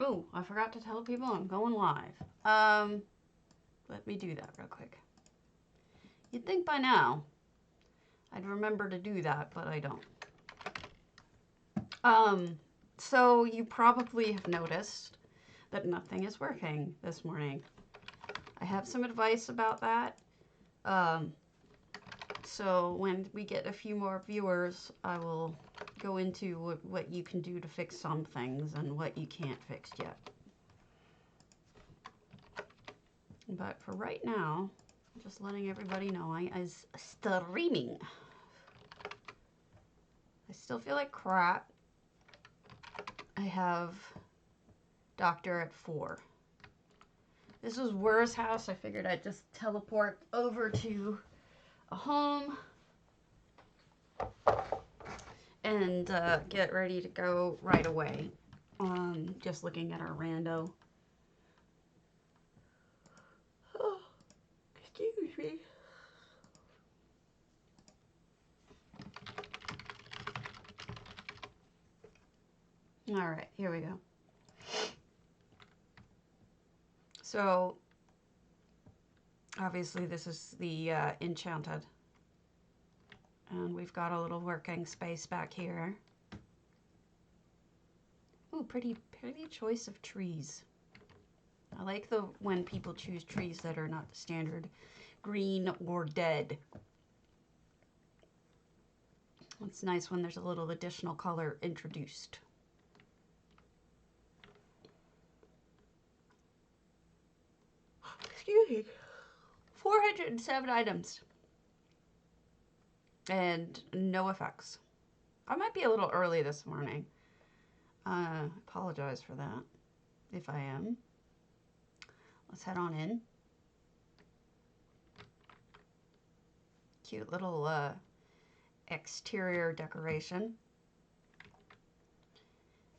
Oh, I forgot to tell people I'm going live. Let me do that real quick. You'd think by now I'd remember to do that, but I don't. So you probably have noticed that nothing is working this morning. I have some advice about that. So when we get a few more viewers, I will go into what you can do to fix some things and what you can't fix yet. But for right now, just letting everybody know I is streaming. I still feel like crap. I have doctor at 4. This was Wur's house. I figured I'd just teleport over to a home and get ready to go right away. Just looking at our rando. Oh, excuse me. All right, here we go. So, obviously this is the enchanted. And we've got a little working space back here. Ooh, pretty choice of trees. I like when people choose trees that are not the standard green or dead. It's nice when there's a little additional color introduced. Excuse me. 407 items. And no effects. I might be a little early this morning. Apologize for that, if I am. Let's head on in. Cute little exterior decoration.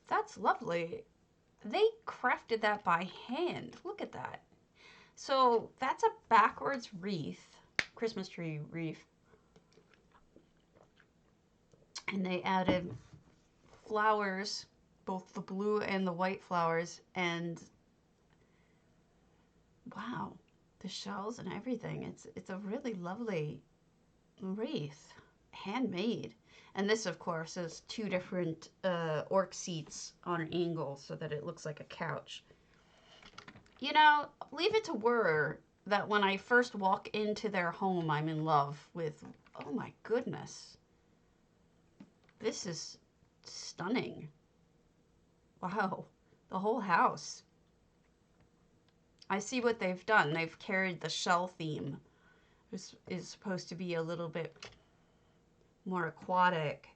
That's lovely. They crafted that by hand. Look at that. So that's a backwards wreath, Christmas tree wreath. And they added flowers, both the blue and the white flowers, and wow, the shells and everything. It's a really lovely wreath, handmade. And this, of course, is 2 different orc seats on an angle so that it looks like a couch. You know, leave it to Wur that when I first walk into their home, I'm in love with, oh my goodness. This is stunning. Wow, the whole house. I see what they've done. They've carried the shell theme. This is supposed to be a little bit more aquatic.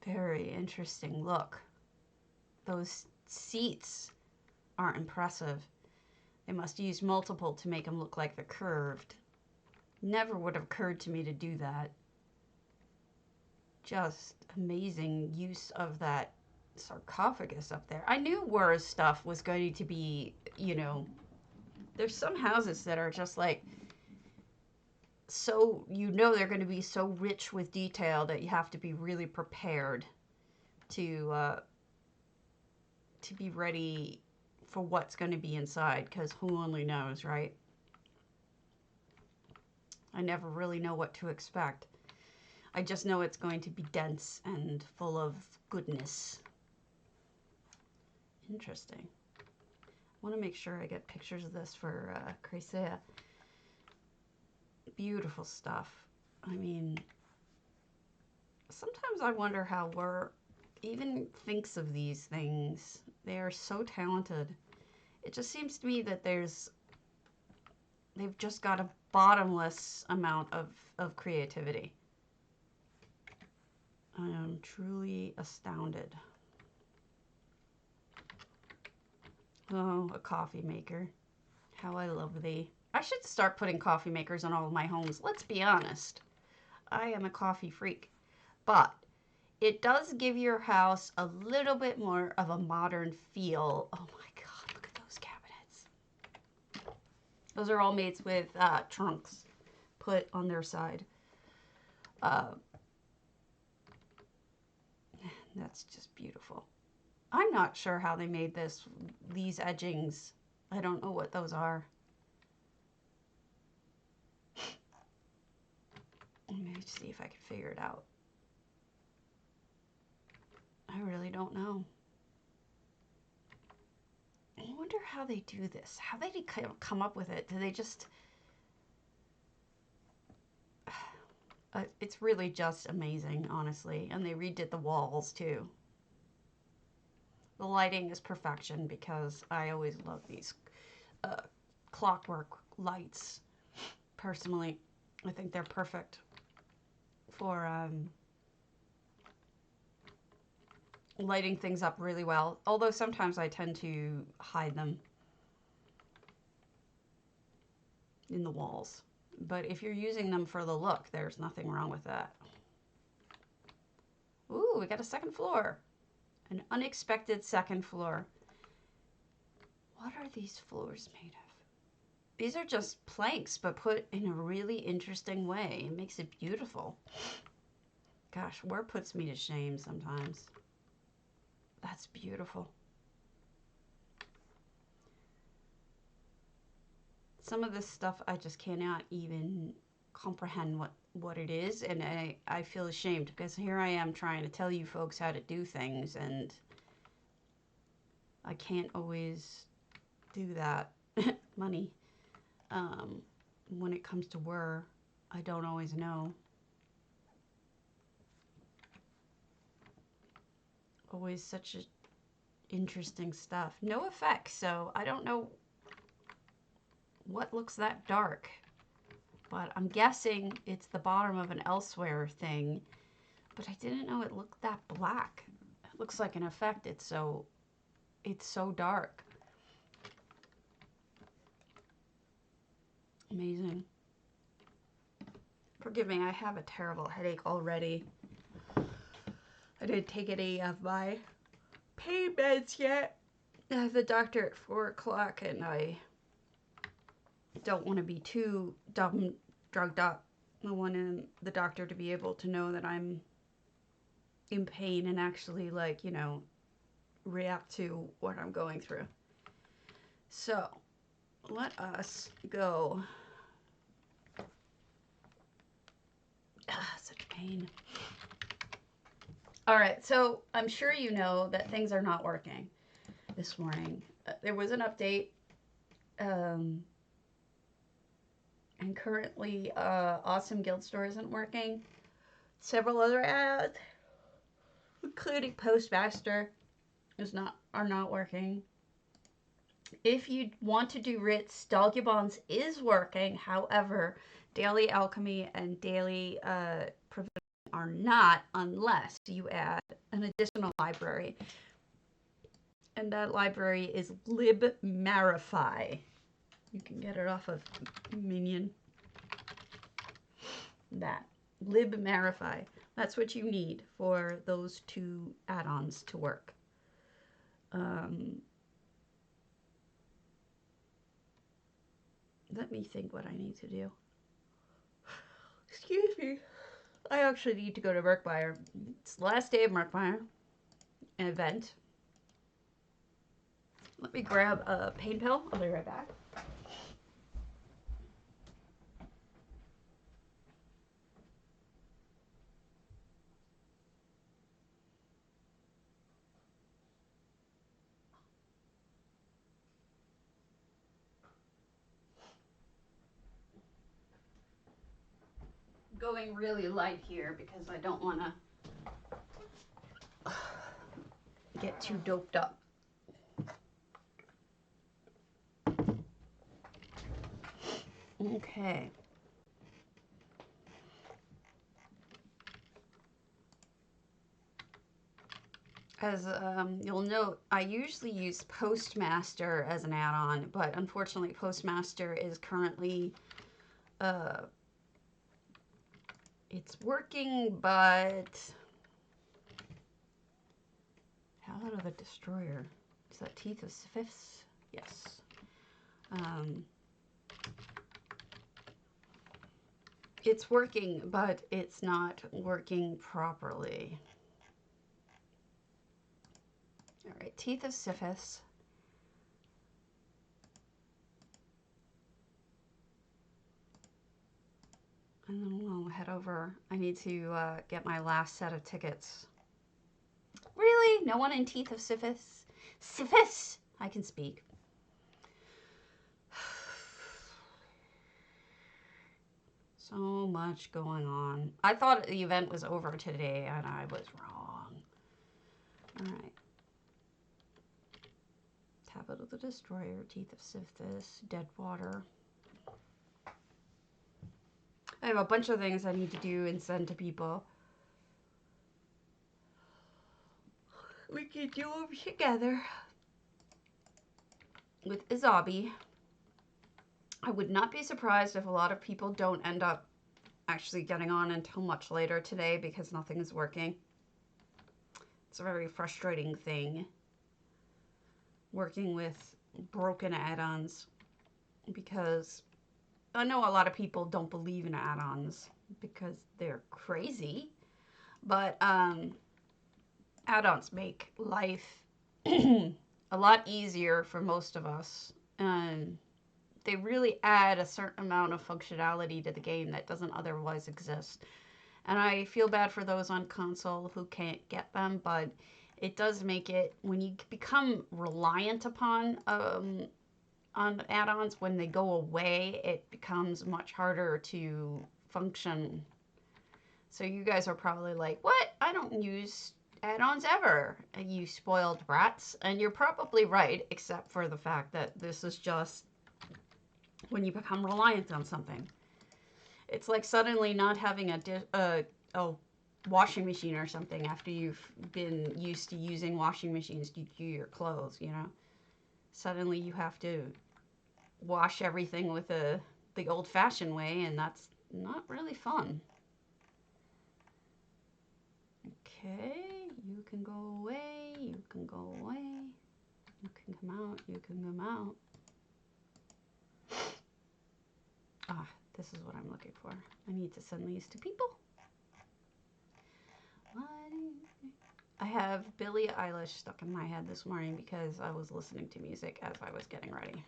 Very interesting look. Those seats are impressive. They must use multiple to make them look like they're curved. Never would have occurred to me to do that. Just amazing use of that sarcophagus up there. I knew Wur's stuff was going to be, you know, there's some houses that are just like, so, you know, they're going to be so rich with detail that you have to be really prepared to be ready for what's going to be inside, because who only knows, right? I never really know what to expect. I just know it's going to be dense and full of goodness. Interesting. I want to make sure I get pictures of this for creche. Beautiful stuff. I mean, sometimes I wonder how Wur even thinks of these things. They are so talented. It just seems to me that they've just got a bottomless amount of creativity. I am truly astounded. Oh, a coffee maker. How I love thee. I should start putting coffee makers on all of my homes. Let's be honest. I am a coffee freak. But it does give your house a little bit more of a modern feel. Oh my God, look at those cabinets. Those are all made with trunks put on their side. That's just beautiful. I'm not sure how they made these edgings. I don't know what those are. Let me see if I can figure it out. I really don't know. I wonder how they do this. How they come up with it? Do they just... it's really just amazing, honestly. And they redid the walls, too. The lighting is perfection because I always love these clockwork lights. Personally, I think they're perfect for lighting things up really well. Although sometimes I tend to hide them in the walls. But if you're using them for the look, there's nothing wrong with that. Ooh, we got a second floor. An unexpected second floor. What are these floors made of? These are just planks, but put in a really interesting way. It makes it beautiful. Gosh, work puts me to shame sometimes. That's beautiful. Some of this stuff I just cannot even comprehend what it is, and I feel ashamed because here I am trying to tell you folks how to do things, and I can't always do that. Money. When it comes to whir, I don't always know. Always such interesting stuff. No effects, so I don't know what looks that dark. But I'm guessing it's the bottom of an elsewhere thing. But I didn't know it looked that black. It looks like an effect. It's so dark. Amazing. Forgive me, I have a terrible headache already. I didn't take any of my pain meds yet. I have the doctor at 4 o'clock and I don't want to be too drugged up. I want the doctor to be able to know that I'm in pain and actually, like, you know, react to what I'm going through. So, let us go. Such pain. All right, so I'm sure you know that things are not working this morning. There was an update, and currently Awesome Guild Store isn't working. Several other ads, including Postmaster, are not working. If you want to do Ritz, Dogubon's is working. However, Daily Alchemy and Daily Provision are not unless you add an additional library. And that library is libmarify. You can get it off of Minion. That. libmarify. That's what you need for those two add-ons to work. Let me think what I need to do. Excuse me. I actually need to go to Merkmeyer. It's the last day of Merkmeyer, an event. Let me grab a pain pill. I'll be right back. Going really light here because I don't want to get too doped up. Okay. As you'll note, I usually use Postmaster as an add-on, but unfortunately Postmaster is currently, it's working, but how about the Destroyer? Is that Teeth of Fifths? Yes. It's working, but it's not working properly. get Teeth of Sisyphus. And then we'll head over. I need to get my last set of tickets. Really? No one in Teeth of Sisyphus? Sisyphus! I can speak. So much going on. I thought the event was over today, and I was wrong. All right. Tablet of the Destroyer, Teeth of Sisyphus, Dead Water. I have a bunch of things I need to do and send to people. We can do them together with Izabi. I would not be surprised if a lot of people don't end up actually getting on until much later today because nothing is working. It's a very frustrating thing, working with broken add-ons, because I know a lot of people don't believe in add-ons because they're crazy, but add-ons make life a lot easier for most of us. They really add a certain amount of functionality to the game that doesn't otherwise exist. And I feel bad for those on console who can't get them, but it does make it, when you become reliant upon on add-ons, when they go away, it becomes much harder to function. So you guys are probably like, what? I don't use add-ons ever, you spoiled brats. And you're probably right, except for the fact that this is just when you become reliant on something. It's like suddenly not having a washing machine or something after you've been used to using washing machines to do your clothes, you know. Suddenly you have to wash everything with the old-fashioned way, and that's not really fun. Okay, you can go away, you can go away, you can come out, you can come out. Ah, this is what I'm looking for. I need to send these to people. I have Billie Eilish stuck in my head this morning because I was listening to music as I was getting ready.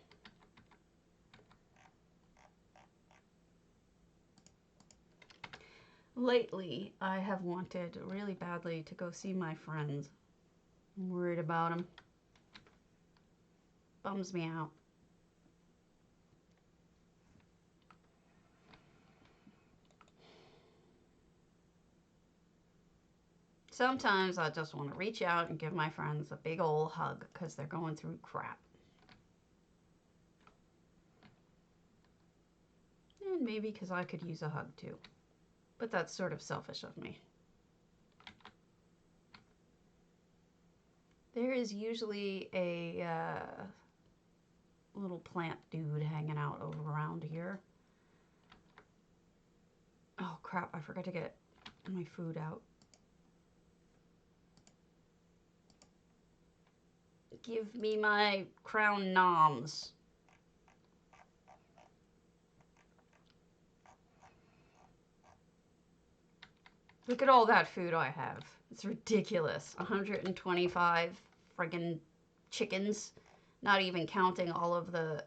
Lately, I have wanted really badly to go see my friends. I'm worried about them. Bums me out. Sometimes I just want to reach out and give my friends a big old hug because they're going through crap. And maybe because I could use a hug too. But that's sort of selfish of me. There is usually a little plant dude hanging out over around here. Oh crap, I forgot to get my food out. Give me my crown noms. Look at all that food I have. It's ridiculous. 125 friggin' chickens, not even counting all of the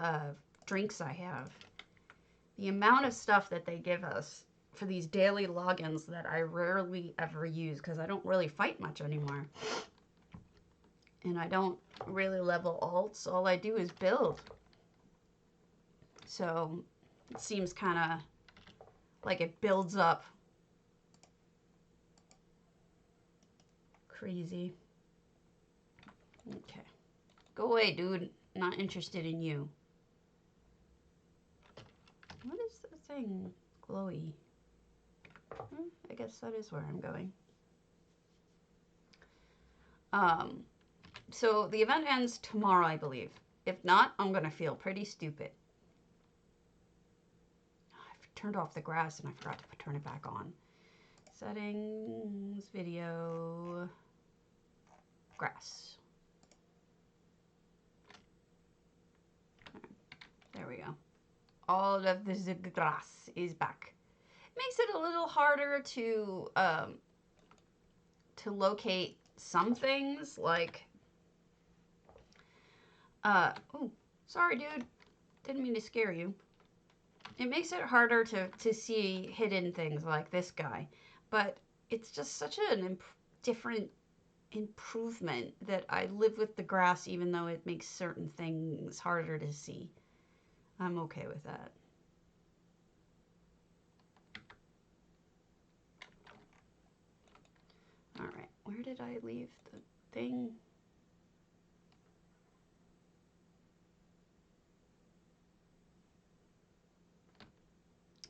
drinks I have. The amount of stuff that they give us for these daily logins that I rarely ever use because I don't really fight much anymore. And I don't really level alts. All I do is build. So it seems kind of like it builds up. Crazy. Okay. Go away, dude. Not interested in you. What is the thing? Glowy. I guess that is where I'm going. So the event ends tomorrow, I believe. If not, I'm going to feel pretty stupid. I've turned off the grass and I forgot to turn it back on. Settings, video, grass. There we go. All of the grass is back. Makes it a little harder to locate some things, like Oh, sorry, dude. Didn't mean to scare you. It makes it harder to see hidden things like this guy. But it's just such an different improvement that I live with the grass even though it makes certain things harder to see. I'm okay with that. All right, where did I leave the thing?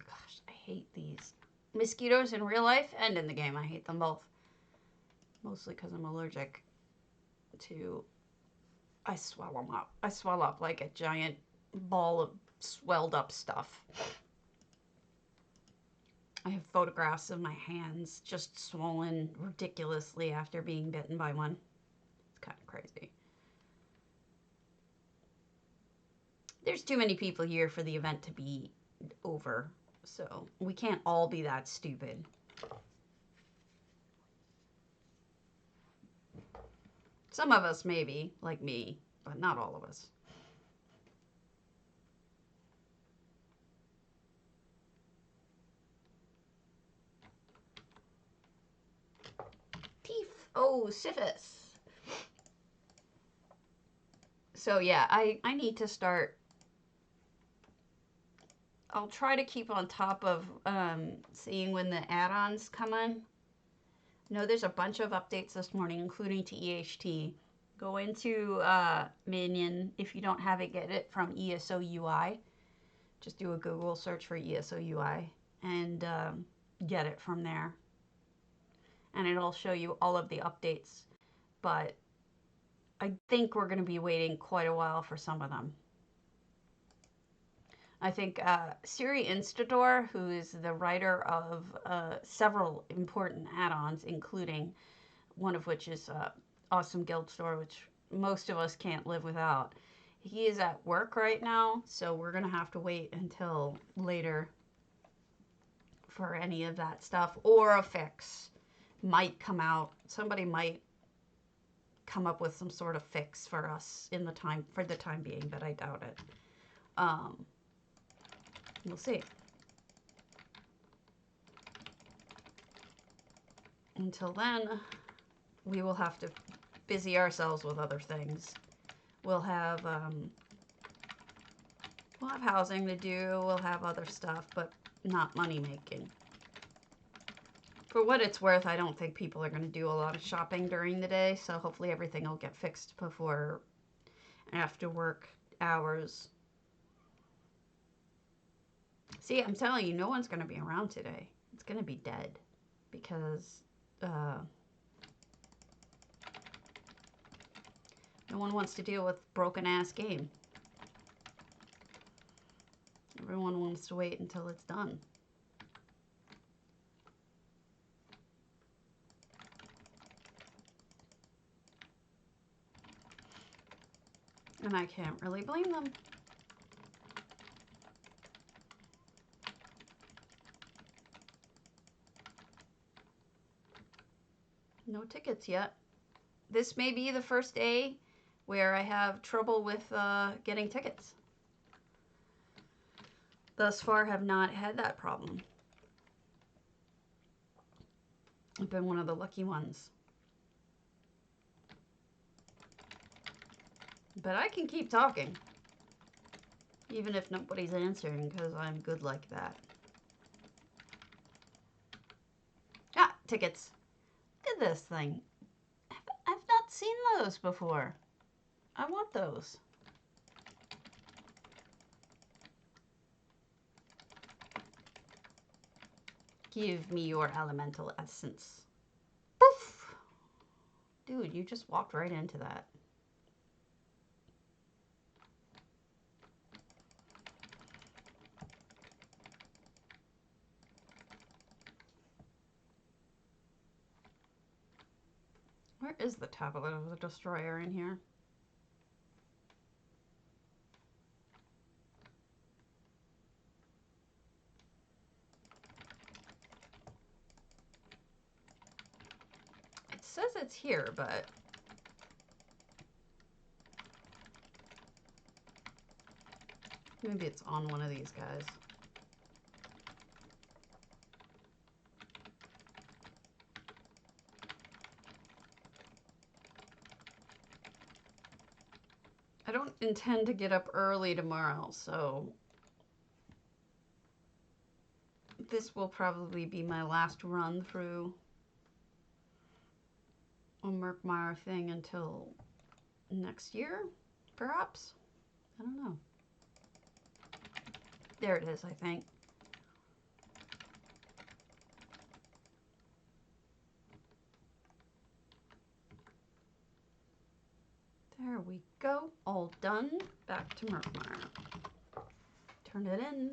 Gosh, I hate these mosquitoes in real life and in the game. I hate them both. Mostly because I'm allergic to... I swell them up. I swell up like a giant ball of swelled up stuff. I have photographs of my hands just swollen ridiculously after being bitten by one. It's kind of crazy. There's too many people here for the event to be over, so we can't all be that stupid. Some of us maybe, like me, but not all of us. Teeth. Oh, syphilis. So yeah, I need to start. I'll try to keep on top of seeing when the add-ons come on. No, there's a bunch of updates this morning, including to EHT. Go into Minion. If you don't have it, get it from ESO UI. Just do a Google search for ESO UI and get it from there. And it'll show you all of the updates. But I think we're going to be waiting quite a while for some of them. I think Siri Instador, who is the writer of several important add-ons, including one of which is Awesome Guild Store, which most of us can't live without. He is at work right now, so we're going to have to wait until later for any of that stuff. Or a fix might come out. Somebody might come up with some sort of fix for us in the time being, but I doubt it. We'll see. Until then, we will have to busy ourselves with other things. We'll have housing to do, we'll have other stuff, but not money making. For what it's worth, I don't think people are going to do a lot of shopping during the day, so hopefully everything will get fixed before after work hours. See, I'm telling you, no one's going to be around today. It's going to be dead because no one wants to deal with broken-ass game. Everyone wants to wait until it's done. And I can't really blame them. No tickets yet. This may be the first day where I have trouble with getting tickets. Thus far, have not had that problem. I've been one of the lucky ones. But I can keep talking, even if nobody's answering, because I'm good like that. Ah, tickets. Look at this thing. I've not seen those before. I want those. Give me your elemental essence. Poof! Dude, you just walked right into that. Where is the tablet of the destroyer in here? It says it's here, but Maybe it's on one of these guys. I don't intend to get up early tomorrow, so this will probably be my last run through a Murkmire thing until next year, perhaps? I don't know. There it is, I think. There we go. All done. Back to Murkmire. Turn it in.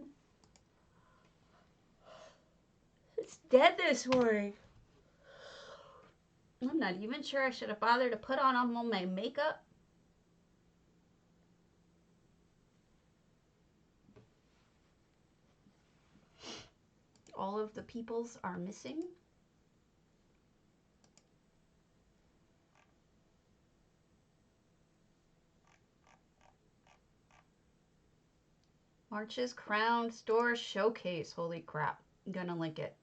It's dead this morning. I'm not even sure I should have bothered to put on all my makeup. All of the peoples are missing. March's Crown Store Showcase. Holy crap. I'm gonna link it.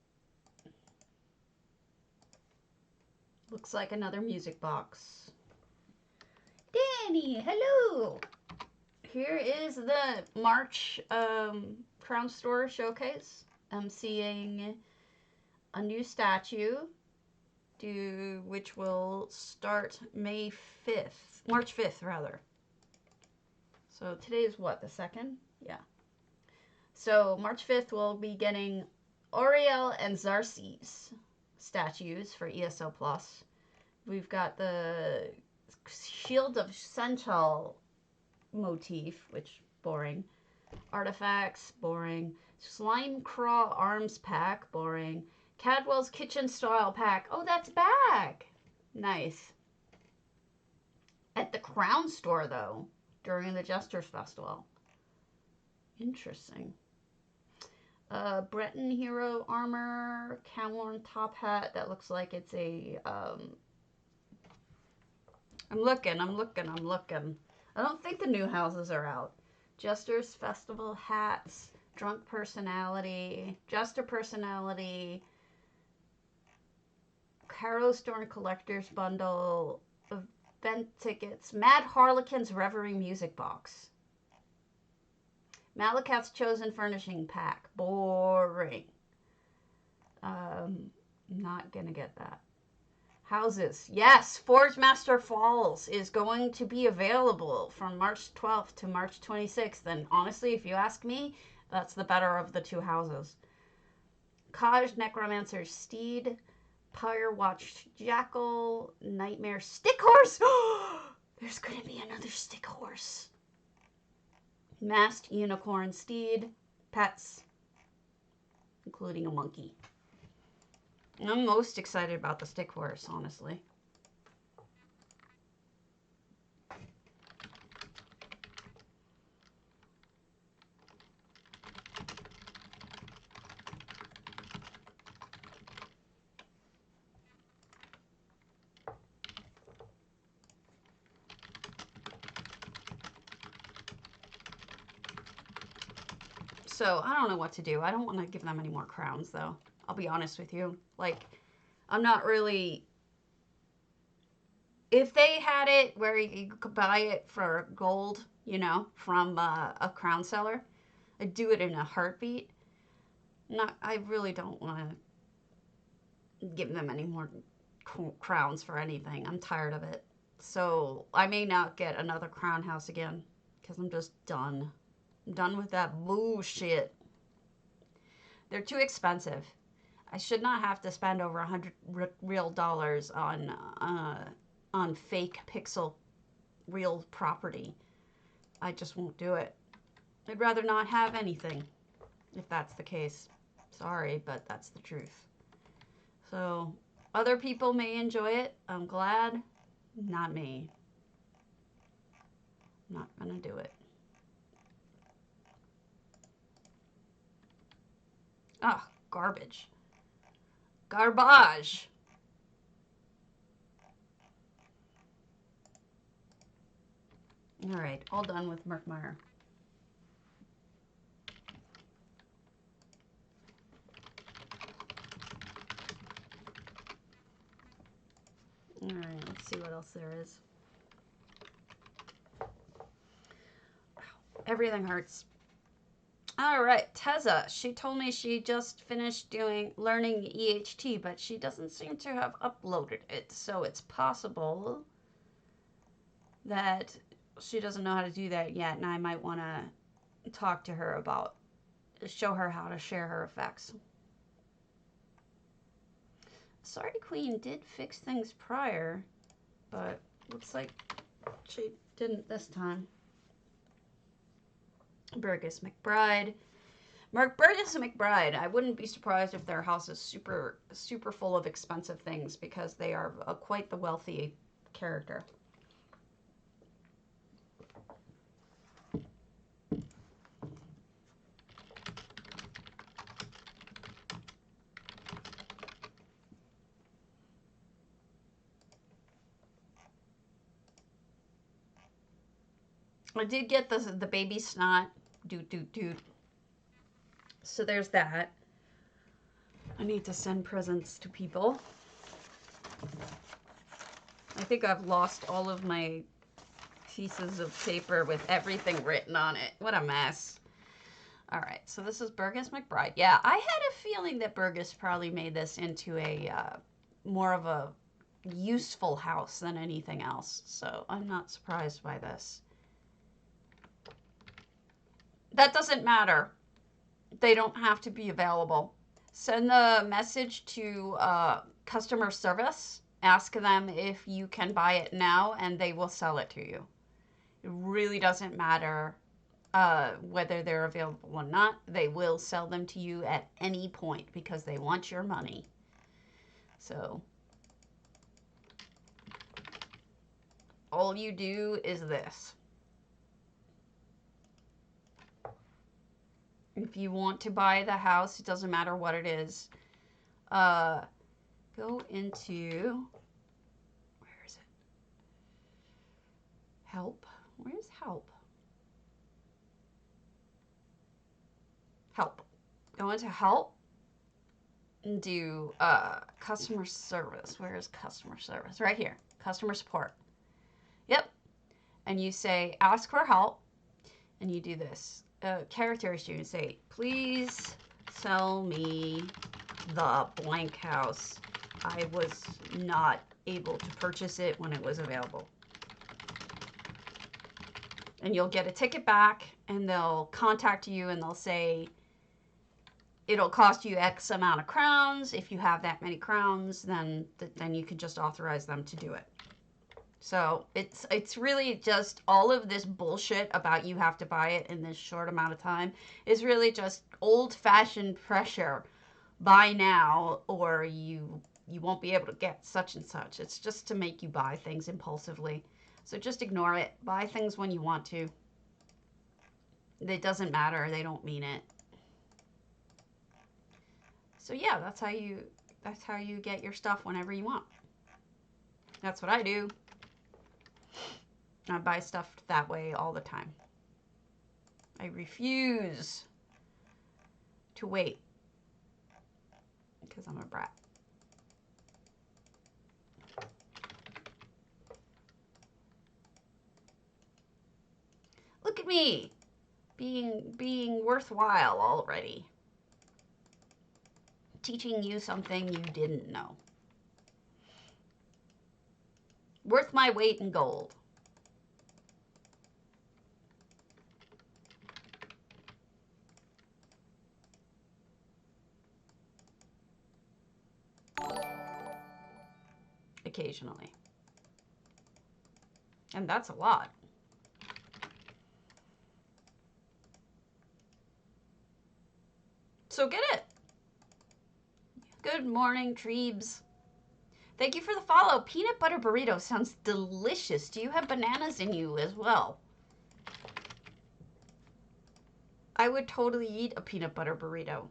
Looks like another music box. Danny, hello! Here is the March Crown Store Showcase. I'm seeing a new statue, which will start May 5th. March 5th, rather. So today is what, the 2nd? Yeah. So March 5th, we'll be getting Oriel and Xerxes statues for ESO Plus. We've got the Shield of Senchal motif, which boring. Artifacts, boring. Slime Craw Arms Pack, boring. Cadwell's Kitchen Style Pack. Oh, that's back! Nice. At the Crown Store, though, during the Jesters Festival. Interesting. Breton Hero Armor, Camelorn Top Hat. That looks like it's a, I'm looking. I don't think the new houses are out. Jester's Festival hats, Drunk Personality, Jester Personality, Caro Storm Collector's Bundle, event tickets, Mad Harlequin's Reverie Music Box, Malakat's Chosen Furnishing Pack. Boring. Not gonna get that. Houses. Yes, Forge Master Falls is going to be available from March 12th to March 26th. And honestly, if you ask me, that's the better of the two houses. Kaj Necromancer's Steed, Pyre Watch Jackal, Nightmare Stick Horse. There's going to be another Stick Horse. Masked Unicorn Steed, pets, including a monkey. I'm most excited about the Stick Horse, honestly. So, I don't know what to do. I don't want to give them any more crowns, though. I'll be honest with you. Like, I'm not really... If they had it where you could buy it for gold, you know, from a crown seller, I'd do it in a heartbeat. I really don't want to give them any more crowns for anything. I'm tired of it. So, I may not get another crown house again, because I'm just done. I'm done with that bullshit. They're too expensive. I should not have to spend over $100 real dollars on fake pixel real property. I just won't do it. I'd rather not have anything, if that's the case. Sorry, but that's the truth. So, other people may enjoy it. I'm glad. Not me. I'm not gonna do it. Ugh, garbage. Garbage. All right, all done with Murkmire. else there is. Everything hurts. All right, Teza. She told me she just finished learning EHT, but she doesn't seem to have uploaded it. So it's possible that she doesn't know how to do that yet, and I might want to talk to her about, show her how to share her effects. Sorry Queen did fix things prior, but looks like she didn't this time. Burgess McBride. Burgess McBride. I wouldn't be surprised if their house is super, super full of expensive things because they are quite the wealthy character. I did get the baby snot. Doot. So there's that. I need to send presents to people. I think I've lost all of my pieces of paper with everything written on it. What a mess. All right, so this is Burgess McBride. Yeah, I had a feeling that Burgess probably made this into a more of a useful house than anything else. So I'm not surprised by this. That doesn't matter. They don't have to be available. Send the message to customer service. Ask them if you can buy it now, and they will sell it to you. It really doesn't matter whether they're available or not. They will sell them to you at any point because they want your money. So all you do is this. If you want to buy the house, it doesn't matter what it is. Go into, where is it? Help. Where's help? Help. Go into help and do customer service. Where is customer service? Right here. Customer support. Yep. And you say, ask for help. And you do this. Characters, you say, please sell me the blank house. I was not able to purchase it when it was available. And you'll get a ticket back, and they'll contact you, and they'll say, it'll cost you X amount of crowns. If you have that many crowns, then you can just authorize them to do it. So it's really just all of this bullshit about you have to buy it in this short amount of time is really just old-fashioned pressure. Buy now or you won't be able to get such and such. It's just to make you buy things impulsively. So just ignore it. Buy things when you want to. It doesn't matter. They don't mean it. So yeah, that's how you get your stuff whenever you want. That's what I do. I buy stuff that way all the time. I refuse to wait because I'm a brat. Look at me being worthwhile already. Teaching you something you didn't know. Worth my weight in gold. Occasionally. And that's a lot. So get it. Good morning, Treebs. Thank you for the follow. Peanut butter burrito sounds delicious. Do you have bananas in you as well? I would totally eat a peanut butter burrito.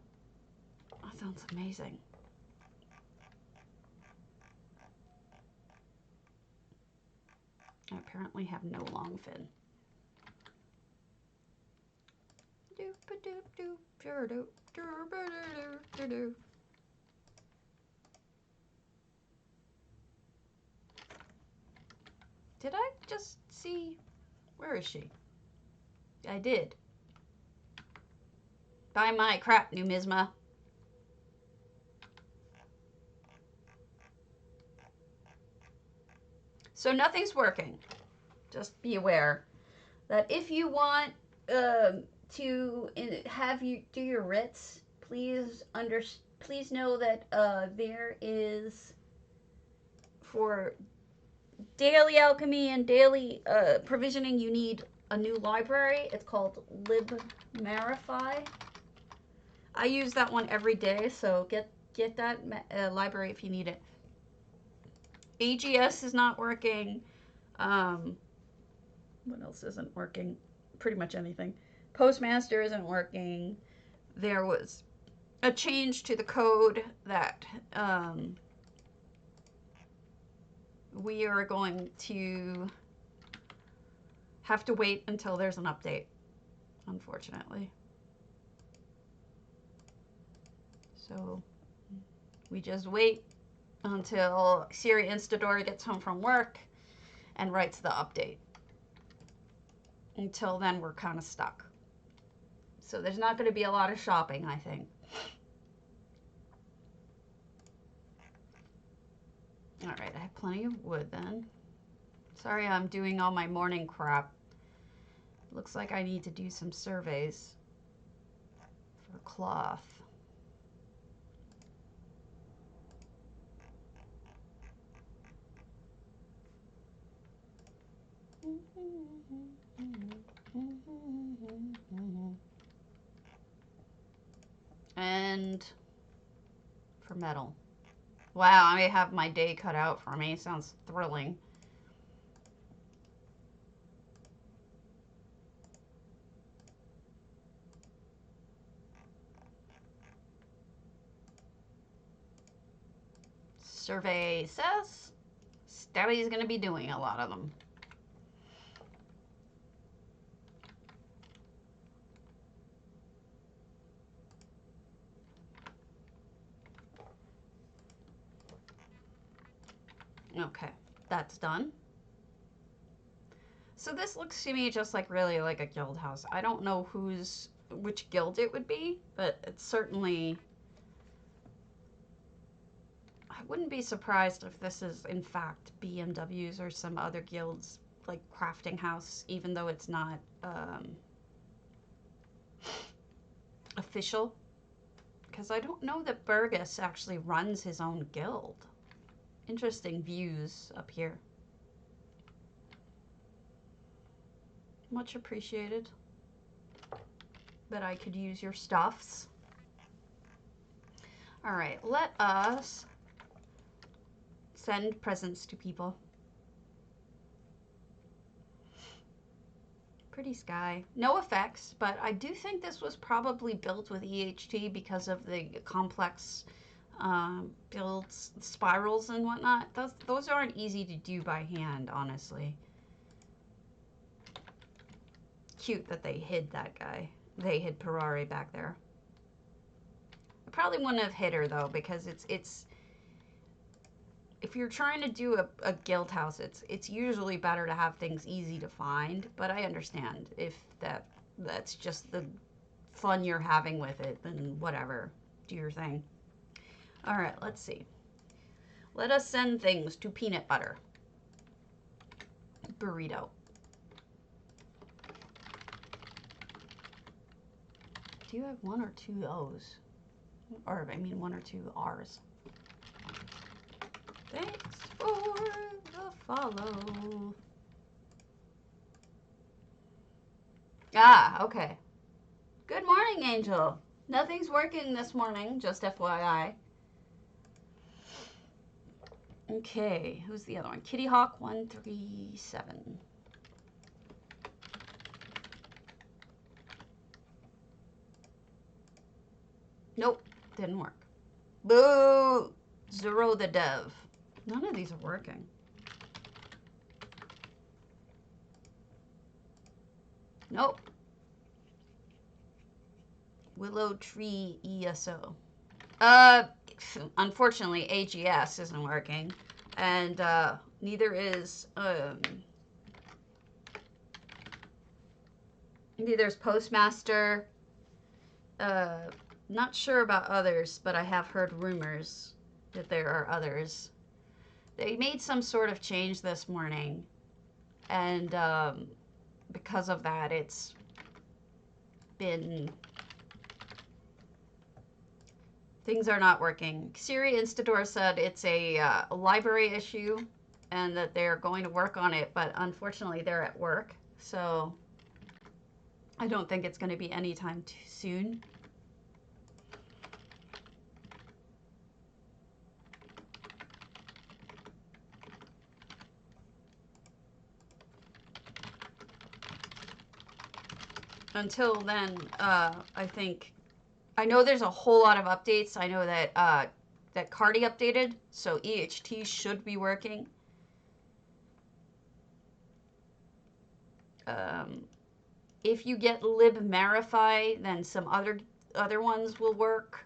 That sounds amazing. I apparently have no long fin. Did I just see? Where is she? I did. Buy my crap, Numisma. So nothing's working. Just be aware that if you want to have you do your writs, please know that there is, for daily alchemy and daily provisioning, you need a new library. It's called Libmarify. I use that one every day, so get that library if you need it. AGS is not working. What else isn't working? Pretty much anything. Postmaster isn't working. There was a change to the code that we are going to have to wait until there's an update, unfortunately. So we just wait until Siri Instador gets home from work and writes the update. Until then, we're kind of stuck. So there's not going to be a lot of shopping, I think. All right, I have plenty of wood then. Sorry, I'm doing all my morning crap. Looks like I need to do some surveys for cloth. And for metal. Wow, I may have my day cut out for me. Sounds thrilling. Survey says Stabby's going to be doing a lot of them. Okay, that's done. So this looks to me just like really like a guild house. I don't know which guild it would be, but it's certainly, I wouldn't be surprised if this is in fact BMW's or some other guild's like crafting house, even though it's not official. Because I don't know that Burgess actually runs his own guild. Interesting views up here. Much appreciated. But I could use your stuffs. All right, let us send presents to people. Pretty sky. No effects, but I do think this was probably built with EHT because of the complex builds, spirals and whatnot. Those aren't easy to do by hand, honestly. Cute that they hid that guy. They hid Ferrari back there. I probably wouldn't have hit her though, because it's if you're trying to do a guild house, it's usually better to have things easy to find. But I understand if that's just the fun you're having with it, then whatever, do your thing. All right, let's see. Let us send things to peanut butter. Burrito. Do you have one or two O's? Or, I mean, one or two R's. Thanks for the follow. Ah, okay. Good morning, Angel. Nothing's working this morning, just FYI. Okay, who's the other one? Kitty Hawk 137. Nope, didn't work. Boo! Zero the Dev. None of these are working. Nope. Willow Tree ESO. Unfortunately, AGS isn't working, and neither is Maybe there's Postmaster. Uh, Not sure about others, but I have heard rumors that there are others. They made some sort of change this morning, and because of that, it's been things are not working. Siri Instadoor said it's a library issue, and that they're going to work on it, but unfortunately, they're at work, so I don't think it's going to be anytime too soon. Until then, I know there's a whole lot of updates. I know that that Cardi updated, so EHT should be working. If you get libmarify, then some other ones will work.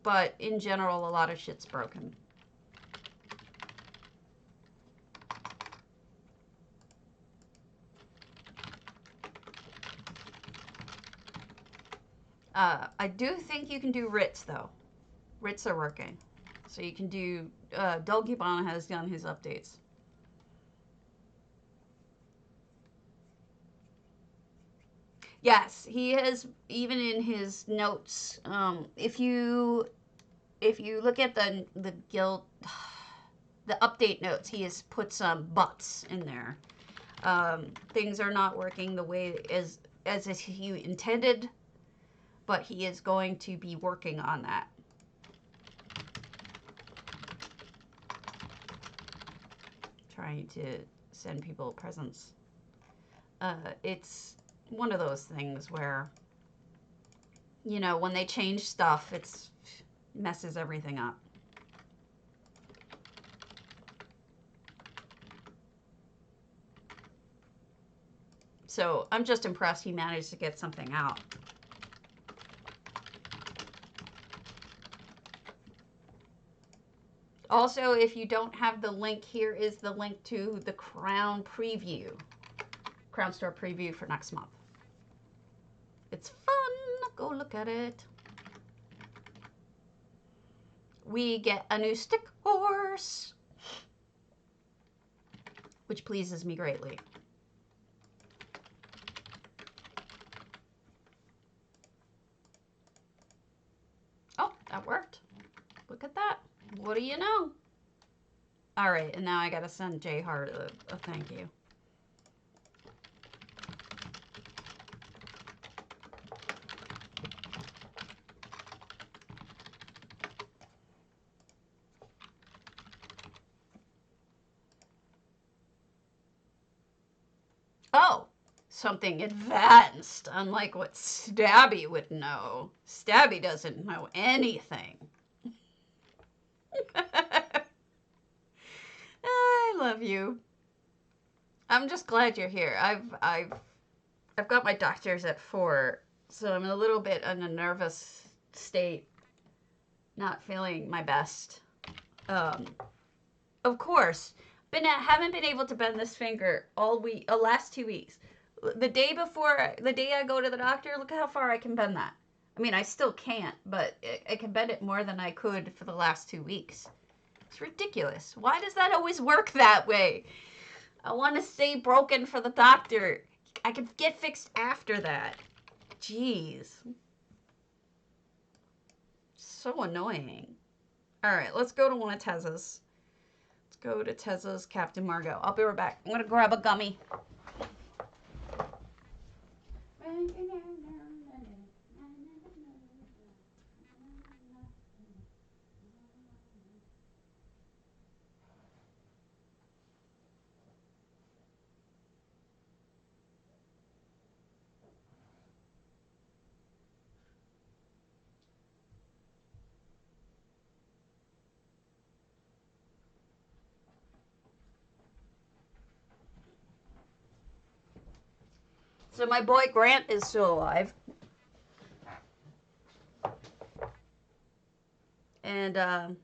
But in general, a lot of shit's broken. I do think you can do writs, though. Writs are working. So you can do... Dolgibana has done his updates. Yes, he has, even in his notes, if you look at the guild, the update notes, he has put some buts in there. Things are not working the way as he intended, but he is going to be working on that. Trying to send people presents. It's one of those things where, you know, when they change stuff, it's messes everything up. So I'm just impressed he managed to get something out. Also, if you don't have the link, here is the link to the Crown preview. Crown Store preview for next month. It's fun. Go look at it. We get a new stick horse, which pleases me greatly. Oh, that worked. Look at that. What do you know? All right, and now I gotta send Jay Hart a thank you. Oh, something advanced, unlike what Stabby would know. Stabby doesn't know anything. I love you. I'm just glad you're here. I've got my doctors at 4, so I'm a little bit in a nervous state, not feeling my best. Of course, haven't been able to bend this finger all week, last 2 weeks. The day I go to the doctor, look how far I can bend that. I mean, I still can't, but I can bend it more than I could for the last 2 weeks. It's ridiculous. Why does that always work that way? I want to stay broken for the doctor. I can get fixed after that. Jeez. So annoying. All right, let's go to one of Tez's. Let's go to Tez's Captain Margaux. I'll be right back. I'm going to grab a gummy. So my boy Grant is still alive. And, gosh,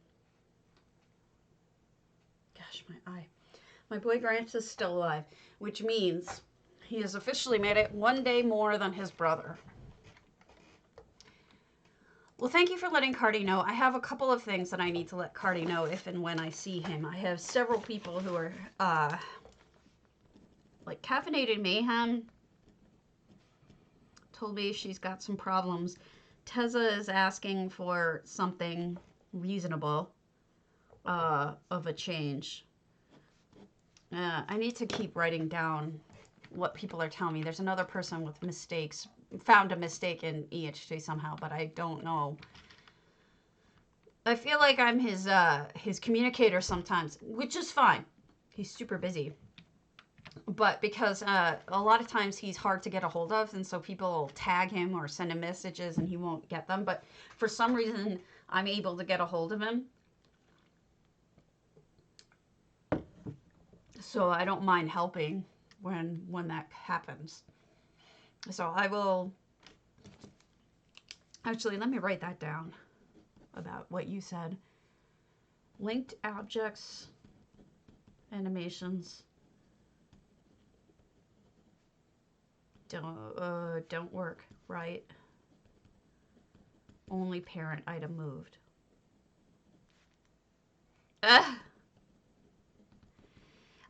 my eye. My boy Grant is still alive, which means He has officially made it one day more than his brother. Well, thank you for letting Cardi know. I have a couple of things that I need to let Cardi know if and when I see him. I have several people who are, like Caffeinated Mayhem told me she's got some problems. Teza is asking for something reasonable of a change. I need to keep writing down what people are telling me. There's another person with mistakes, found a mistake in EHT somehow, but I don't know. I feel like I'm his communicator sometimes, which is fine. He's super busy. But because a lot of times he's hard to get a hold of, and so people will tag him or send him messages and he won't get them. But for some reason, I'm able to get a hold of him. So I don't mind helping when that happens. So I will... Actually, let me write that down about what you said. Linked objects, animations... don't work, right? Only parent item moved.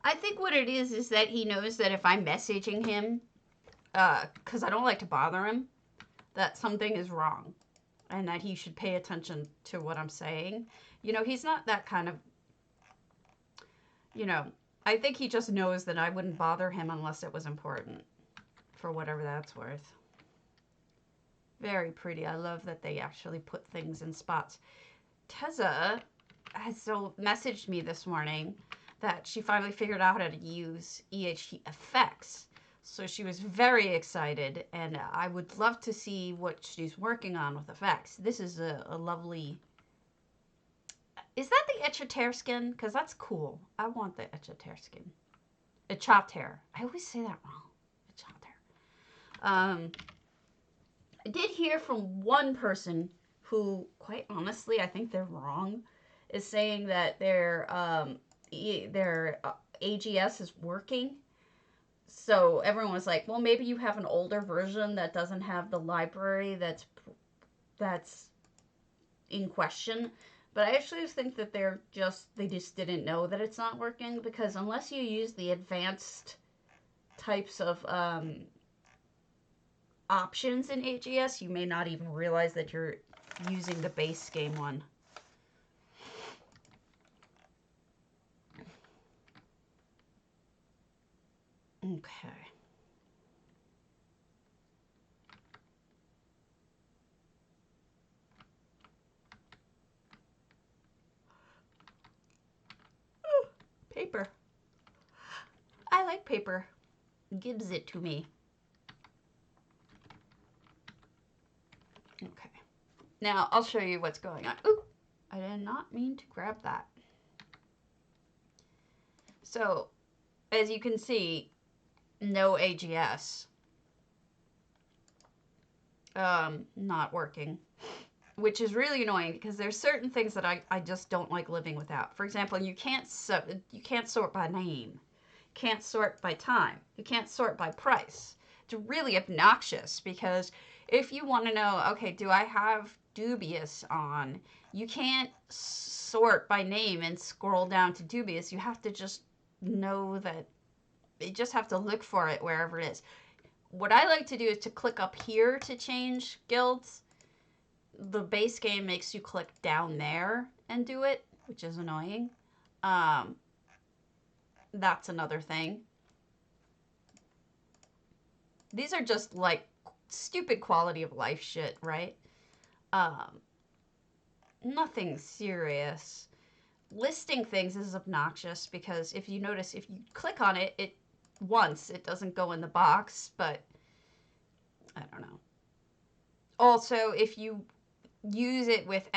I think what it is that he knows that if I'm messaging him, because I don't like to bother him, that something is wrong and that he should pay attention to what I'm saying. You know, he's not that kind of, you know, I think he just knows that I wouldn't bother him unless it was important. For whatever that's worth. Very pretty. I love that they actually put things in spots. Teza has messaged me this morning that she finally figured out how to use EHT effects. So she was very excited, and I would love to see what she's working on with effects. This is a lovely... Is that the enchanted skin? Because that's cool. I want the enchanted skin. Enchanted. I always say that wrong. I did hear from one person who, quite honestly, I think they're wrong, is saying that their AGS is working. So everyone was like, well, maybe you have an older version that doesn't have the library that's in question. But I actually think that they just didn't know that it's not working, because unless you use the advanced types of options in AGS, you may not even realize that you're using the base game one. Okay. Ooh, paper. I like paper. Gives it to me. Okay. Now, I'll show you what's going on. Ooh, I did not mean to grab that. So, as you can see, no AGS. Not working. Which is really annoying, because there's certain things that I just don't like living without. For example, you can't sort by name. You can't sort by time. You can't sort by price. It's really obnoxious, because if you want to know, okay, do I have dubious on? You can't sort by name and scroll down to dubious. You have to just know that, you just have to look for it wherever it is. What I like to do is to click up here to change guilds. The base game makes you click down there and do it, which is annoying. That's another thing. These are just like stupid quality of life shit, right? Nothing serious. Listing things is obnoxious, because if you notice, if you click on it, once, it doesn't go in the box, but I don't know. Also, if you use it with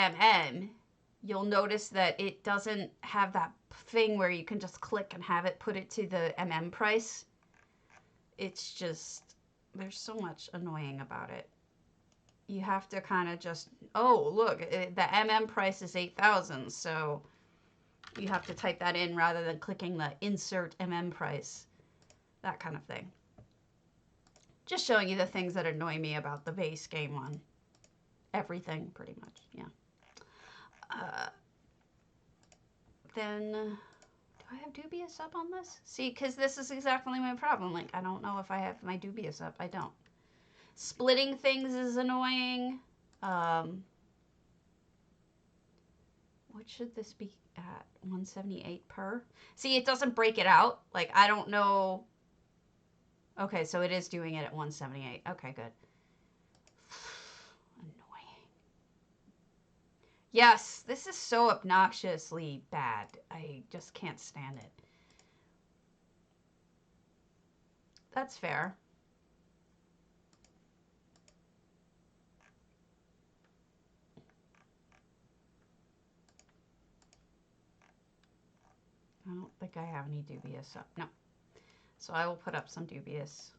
you'll notice that it doesn't have that thing where you can just click and have it put it to the price. It's just, there's so much annoying about it. You have to kind of just, oh, look, the price is 8,000, so you have to type that in rather than clicking the insert price. That kind of thing. Just showing you the things that annoy me about the base game one. Everything, pretty much, yeah. Then, do I have dubious up on this? See, because this is exactly my problem. Like, I don't know if I have my dubious up. I don't. Splitting things is annoying. What should this be at? 178 per? See, it doesn't break it out. Like, I don't know. Okay, so it is doing it at 178. Okay, good. Annoying. Yes, this is so obnoxiously bad. I just can't stand it. That's fair. I don't think I have any dubious up. No. So I will put up some dubious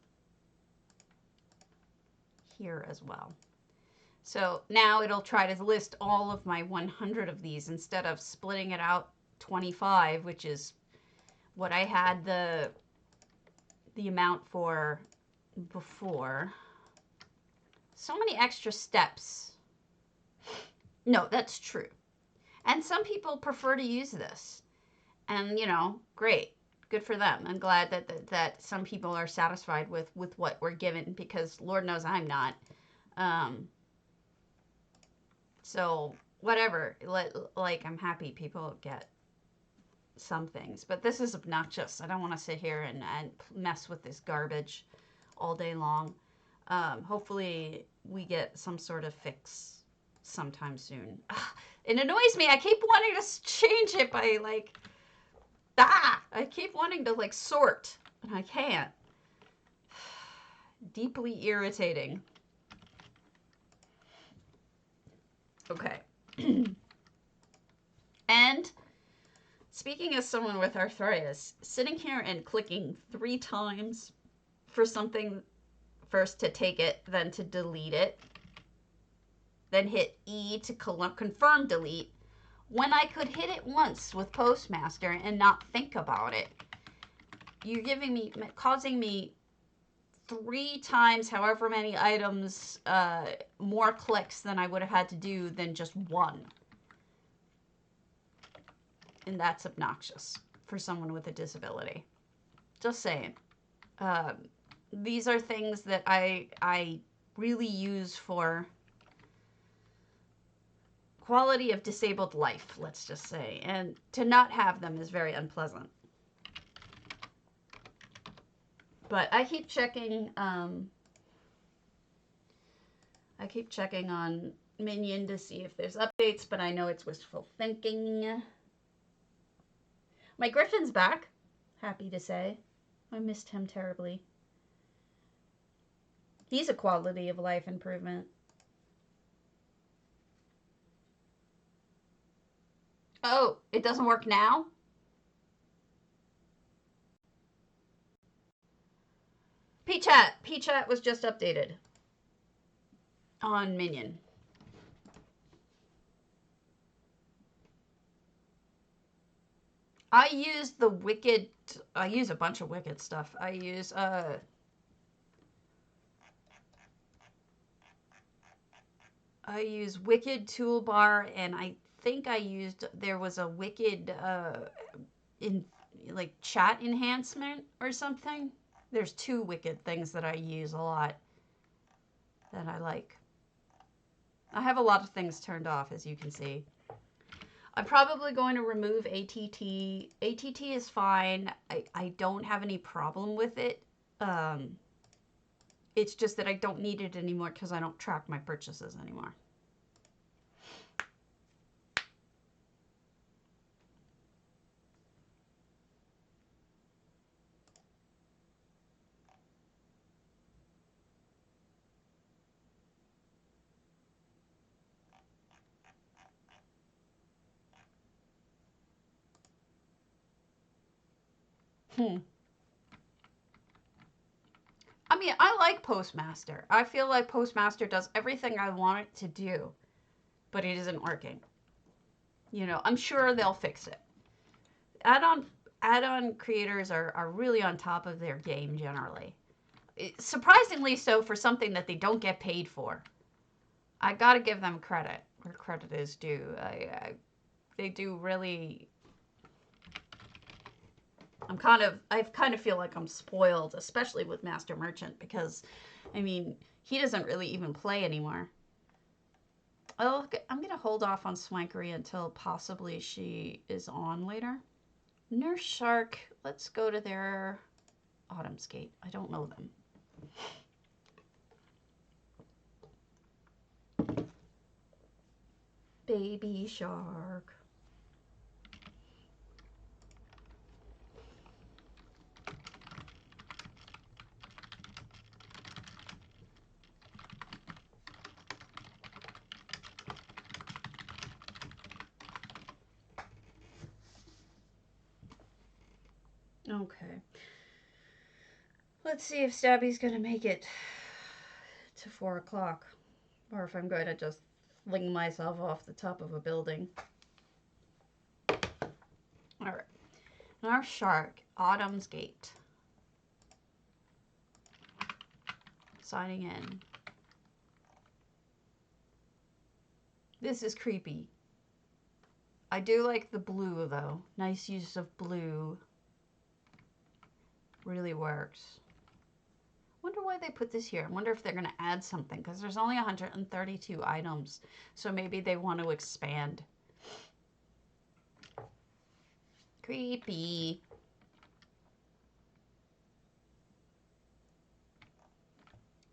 here as well. So now it'll try to list all of my 100 of these instead of splitting it out 25, which is what I had the amount for before. So many extra steps. No, that's true. And some people prefer to use this. And, you know, great. Good for them. I'm glad that some people are satisfied with what we're given, because Lord knows I'm not. So whatever. Like, I'm happy people get some things. But this is obnoxious. I don't want to sit here and mess with this garbage all day long. Hopefully we get some sort of fix sometime soon. It annoys me. I keep wanting to change it by, like... I keep wanting to, like, sort, and I can't. Deeply irritating. Okay. And speaking as someone with arthritis, sitting here and clicking 3 times for something, first to take it, then to delete it, then hit E to confirm delete, when I could hit it once with Postmaster and not think about it. You're causing me 3 times however many items, more clicks than I would have had to do than just 1. And that's obnoxious for someone with a disability. Just saying. These are things that I really use for quality of disabled life, let's just say. And to not have them is very unpleasant. But I keep checking, on Minion to see if there's updates, but I know it's wishful thinking. My Griffin's back, happy to say. I missed him terribly. He's a quality of life improvement. Oh, it doesn't work now? P-Chat was just updated on Minion. I use the Wicked, I use a bunch of Wicked stuff. I use, Wicked toolbar, and I think I used, there was a Wicked, like, chat enhancement or something. There's 2 Wicked things that I use a lot that I like. I have a lot of things turned off, as you can see. I'm probably going to remove ATT. ATT is fine. I don't have any problem with it. It's just that I don't need it anymore because I don't track my purchases anymore. I mean, I like Postmaster. I feel like Postmaster does everything I want it to do, but it isn't working. You know, I'm sure they'll fix it. Add-on creators are really on top of their game generally. Surprisingly so for something that they don't get paid for. I gotta give them credit where credit is due. They do really. I kind of feel like I'm spoiled, especially with Master Merchant, because, I mean, he doesn't really even play anymore. Oh, I'm gonna hold off on Swankery until possibly she is on later. Nurse Shark, let's go to their Autumn's Gate. I don't know them. Baby Shark. Okay. Let's see if Stabby's gonna make it to 4 o'clock. Or if I'm going to just fling myself off the top of a building. Alright. Our Shark, Autumn's Gate. Signing in. This is creepy. I do like the blue, though. Nice use of blue. Really works. Wonder why they put this here. I wonder if they're going to add something, because there's only 132 items. So maybe they want to expand. Creepy.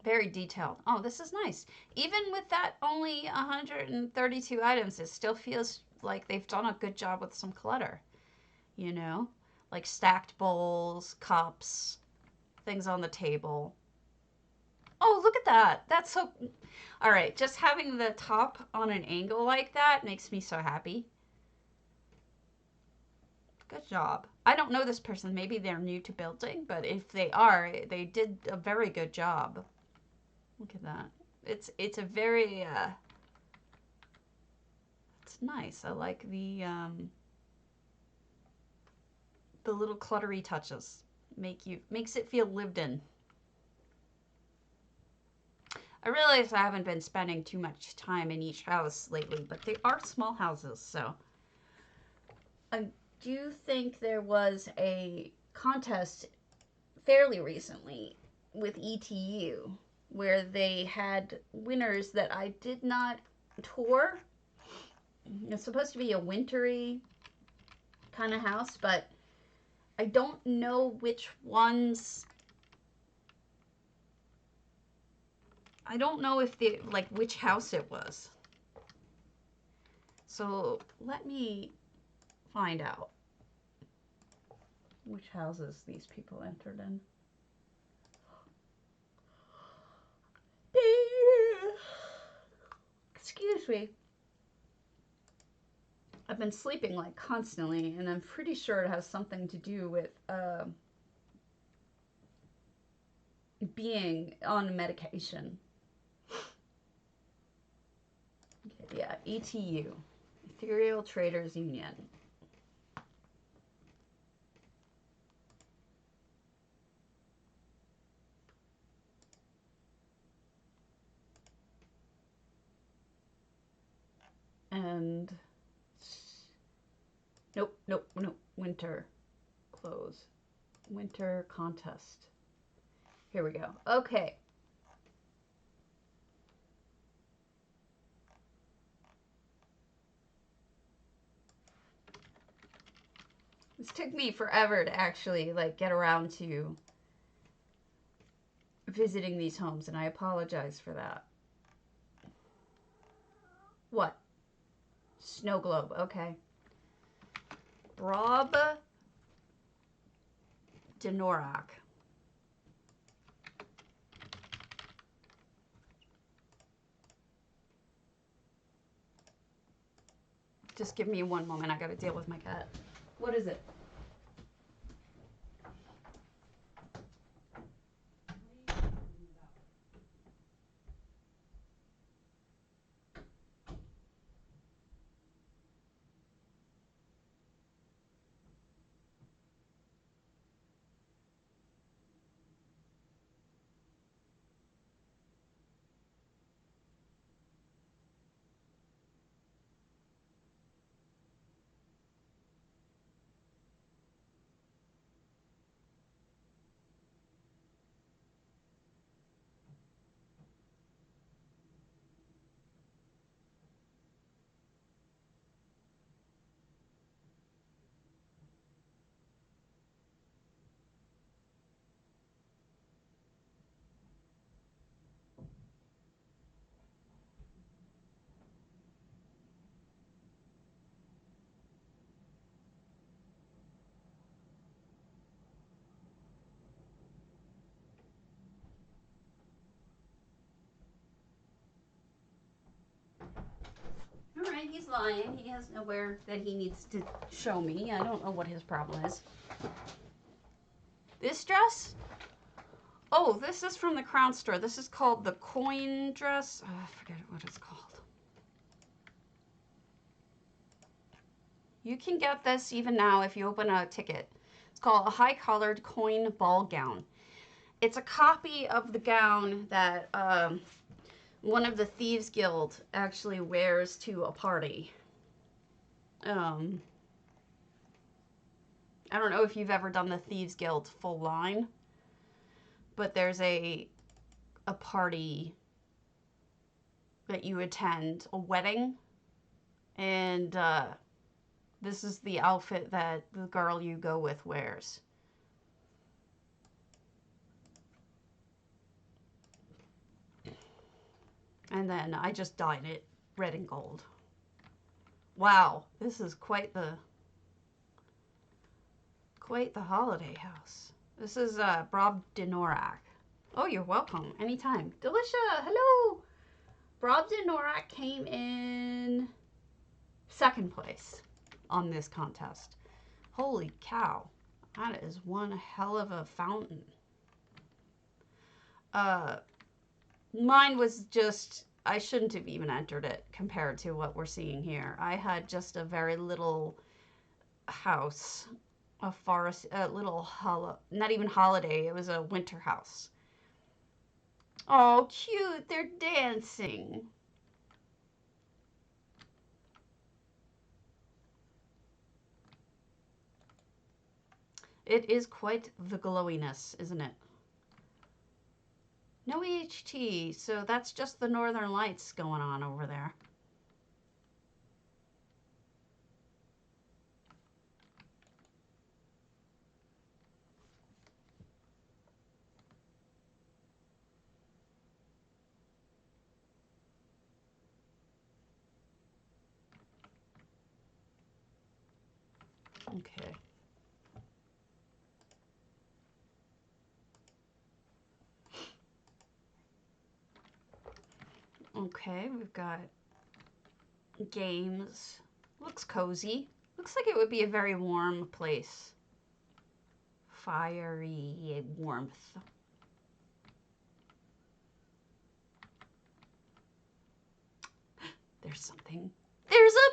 Very detailed. Oh, this is nice. Even with that only 132 items, it still feels like they've done a good job with some clutter. You know? Like stacked bowls, cups, things on the table. Oh, look at that. That's so... All right, just having the top on an angle like that makes me so happy. Good job. I don't know this person. Maybe they're new to building, but if they are, they did a very good job. Look at that. It's a very it's nice. I like the little cluttery touches. Makes it feel lived in. I realize I haven't been spending too much time in each house lately, but they are small houses, so I do think there was a contest fairly recently with ETU where they had winners that I did not tour. It's supposed to be a wintry kind of house, but I don't know which ones. I don't know if they, like, which house it was. So let me find out which houses these people entered in. Excuse me. I've been sleeping like constantly, and I'm pretty sure it has something to do with being on medication. Okay, yeah, ETU, Ethereal Traders Union. And nope, winter close. Winter contest. Here we go. Okay. This took me forever to actually like get around to visiting these homes, and I apologize for that. What? Snow globe. Okay. Rob Denorak. Just give me one moment. I gotta deal with my cat. What is it? he's lying. He has nowhere that he needs to show me. I don't know what his problem is. This dress? Oh, this is from the Crown store. This is called the coin dress. Oh, I forget what it's called. You can get this even now if you open a ticket. It's called a high-collared coin ball gown. It's a copy of the gown that one of the Thieves Guild actually wears to a party. I don't know if you've ever done the Thieves Guild full line, but there's a party that you attend, a wedding, and this is the outfit that the girl you go with wears. And then I just dyed it red and gold. Wow, this is quite the holiday house. This is Brob Denorak. Oh, you're welcome. Anytime. Delicia, hello! Brob Denorak came in 2nd place on this contest. Holy cow. That is one hell of a fountain. Mine was just, I shouldn't have even entered it compared to what we're seeing here. I had just a very little house, a forest, a little, not even holiday, it was a winter house. Oh, cute, they're dancing. It is quite the glowiness, isn't it? No EHT, so that's just the Northern Lights going on over there. Okay. Okay, we've got games. Looks cozy. Looks like it would be a very warm place. Fiery warmth. There's something. There's a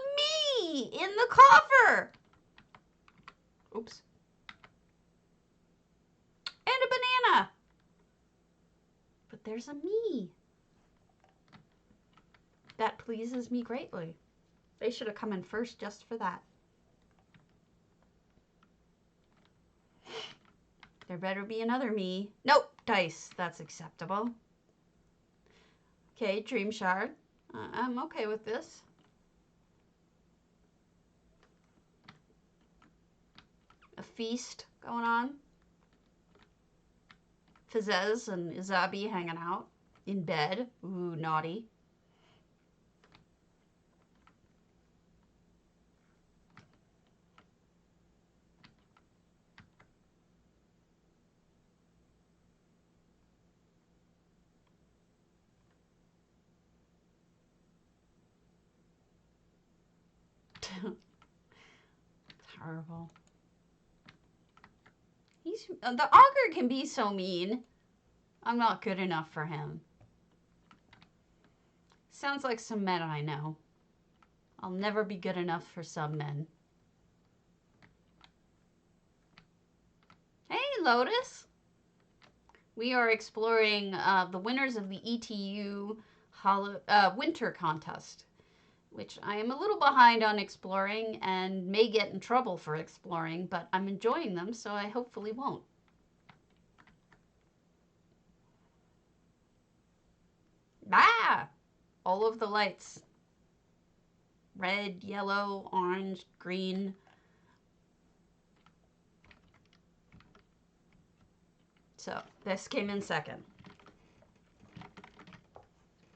me in the coffer! Oops. And a banana! But there's a me. That pleases me greatly. They should have come in first just for that. There better be another me. Nope, dice. That's acceptable. Okay, Dream Shard. I'm okay with this. A feast going on. Fizzez and Izabi hanging out in bed. Ooh, naughty. It's horrible. The augur can be so mean. I'm not good enough for him. Sounds like some men I know. I'll never be good enough for some men. Hey, Lotus. We are exploring the winners of the ETU winter contest, which I am a little behind on exploring and may get in trouble for exploring, but I'm enjoying them, so I hopefully won't. Ah! All of the lights. Red, yellow, orange, green. So, this came in 2nd.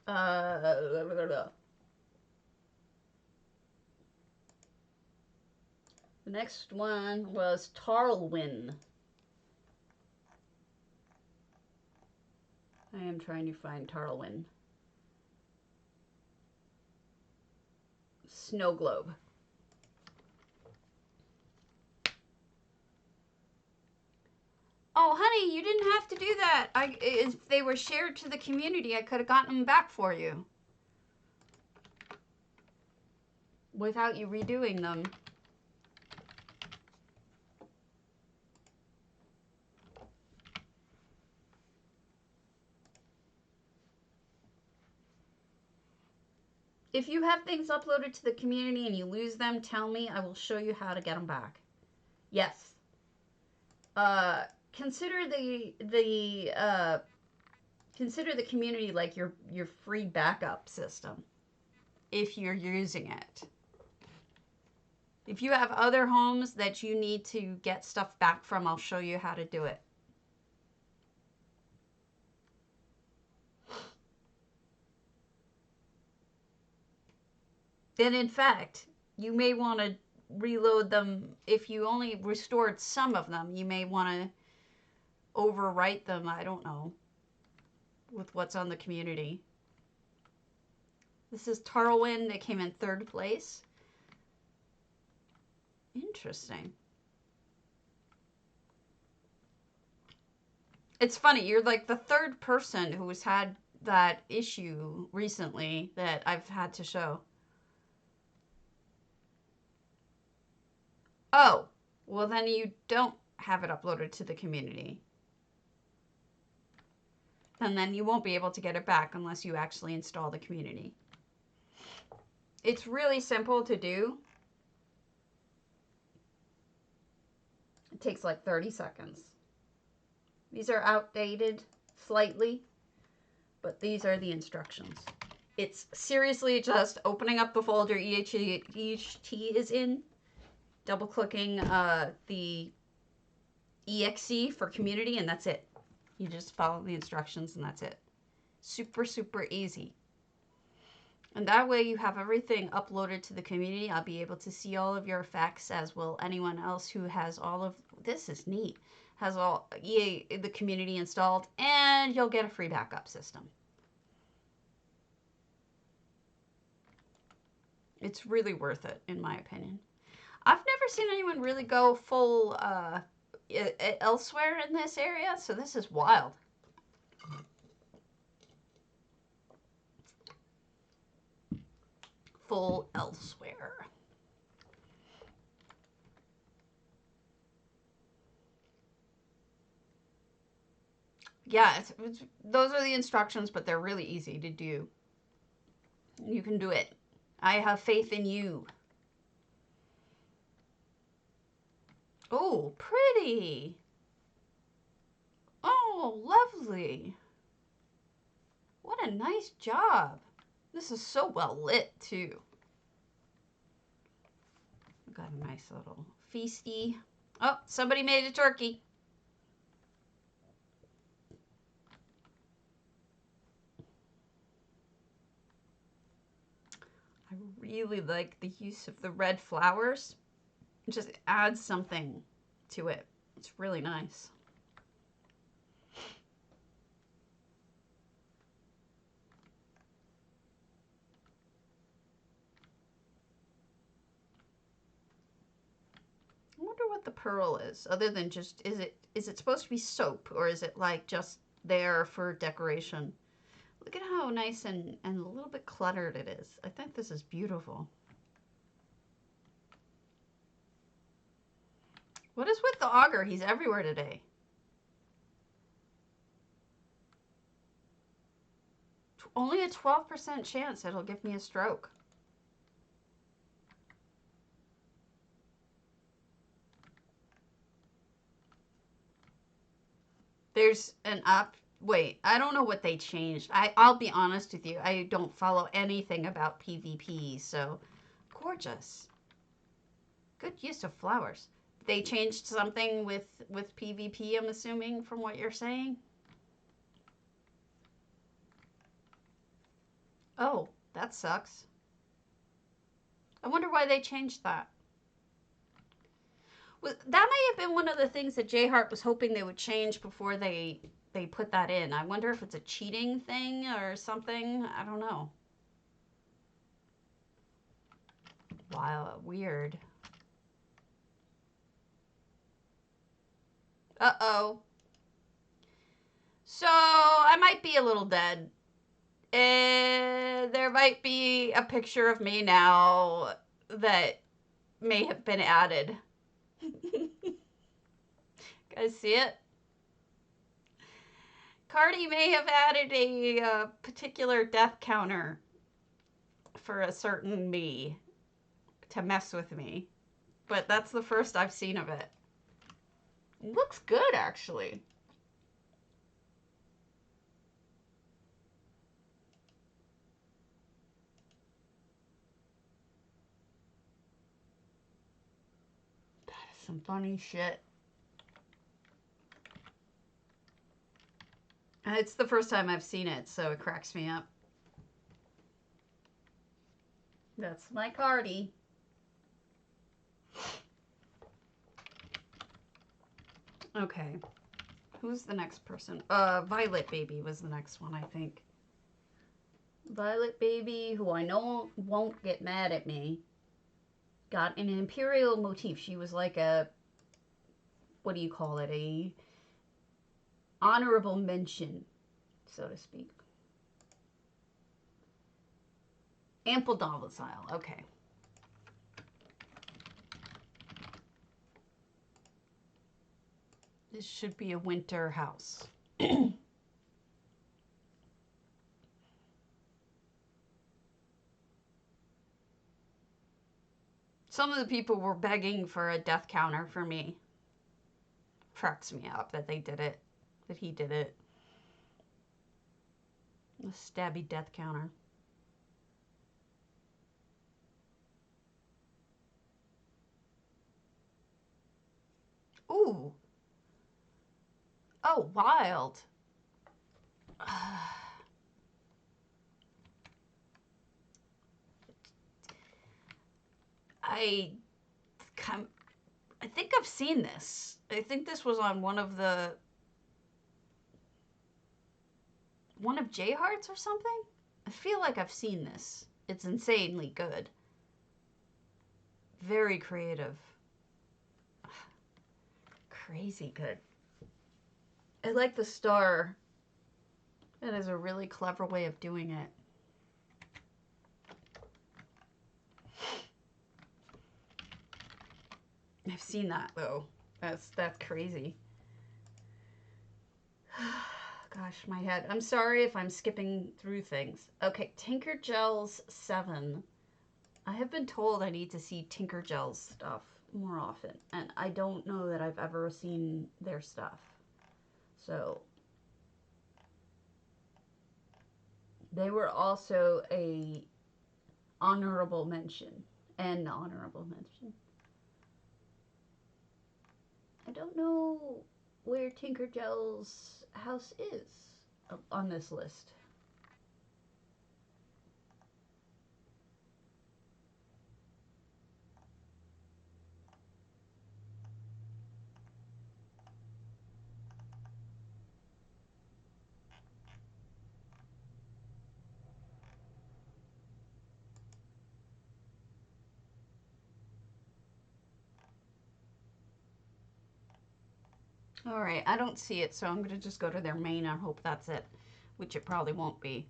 The next one was Tarlwyn. I am trying to find Tarlwyn. snow globe. Oh, honey, you didn't have to do that. If they were shared to the community, I could have gotten them back for you. Without you redoing them. If you have things uploaded to the community and you lose them, tell me. I will show you how to get them back. Yes. Consider consider the community like your free backup system if you're using it. If you have other homes that you need to get stuff back from, I'll show you how to do it. And in fact, you may want to reload them. If you only restored some of them, you may want to overwrite them, I don't know, with what's on the community. This is Tarlwyn. They came in 3rd place. Interesting. It's funny, you're like the 3rd person who has had that issue recently that I've had to show. Oh, well then you don't have it uploaded to the community. And then you won't be able to get it back unless you actually install the community. It's really simple to do. It takes like 30 seconds. These are outdated slightly, but these are the instructions. It's seriously just opening up the folder EHT is in, double-clicking the exe for community, and that's it. You just follow the instructions, and that's it. Super, super easy. And that way you have everything uploaded to the community. I'll be able to see all of your effects, as will anyone else who has all of... This is neat. Has all the community installed, and you'll get a free backup system. It's really worth it, in my opinion. I've never seen anyone really go full elsewhere in this area, so this is wild. Full elsewhere. Yeah, those are the instructions, but they're really easy to do. You can do it. I have faith in you. Oh, pretty. Oh, lovely. What a nice job. This is so well lit, too. We've got a nice little feasty. Oh, somebody made a turkey. I really like the use of the red flowers. It just adds something to it. It's really nice. I wonder what the pearl is, other than just, is it supposed to be soap, or is it like just there for decoration? Look at how nice and a little bit cluttered it is. I think this is beautiful. What is with the auger? He's everywhere today. Only a 12% chance it'll give me a stroke. There's an up. Wait, I don't know what they changed. I'll be honest with you. I don't follow anything about PvP, so gorgeous. Good use of flowers. They changed something with PvP, I'm assuming, from what you're saying. Oh, that sucks. I wonder why they changed that. Well, that may have been one of the things that J-Heart was hoping they would change before they put that in. I wonder if it's a cheating thing or something. I don't know. Wow, weird. Uh-oh. So, I might be a little dead. There might be a picture of me now that may have been added. Guys see it? Cardi may have added a particular death counter for a certain me to mess with me. But that's the first I've seen of it. It looks good, actually. That is some funny shit. It's the first time I've seen it, so it cracks me up. That's my Cardi. Okay. Who's the next person? Violet Baby was the next one, I think. Violet Baby, who I know won't get mad at me, got an imperial motif. She was like a, what do you call it? A honorable mention, so to speak. Ample domicile. Okay. This should be a winter house. Some of the people were begging for a death counter for me. Cracks me up that they did it. That he did it. A stabby death counter. Ooh. Oh, wild. I think I've seen this. I think this was on one of J Hearts or something. I feel like I've seen this. It's insanely good. Very creative. Crazy good. I like the star. That is a really clever way of doing it. I've seen that though. That's crazy. Gosh, my head. I'm sorry if I'm skipping through things. Okay, Tinker Gels 7. I have been told I need to see Tinker Gels stuff more often, and I don't know that I've ever seen their stuff. So, they were also a honorable mention. An honorable mention. I don't know where Tinker Gels' house is on this list. All right, I don't see it, so I'm going to just go to their main and hope that's it, which it probably won't be.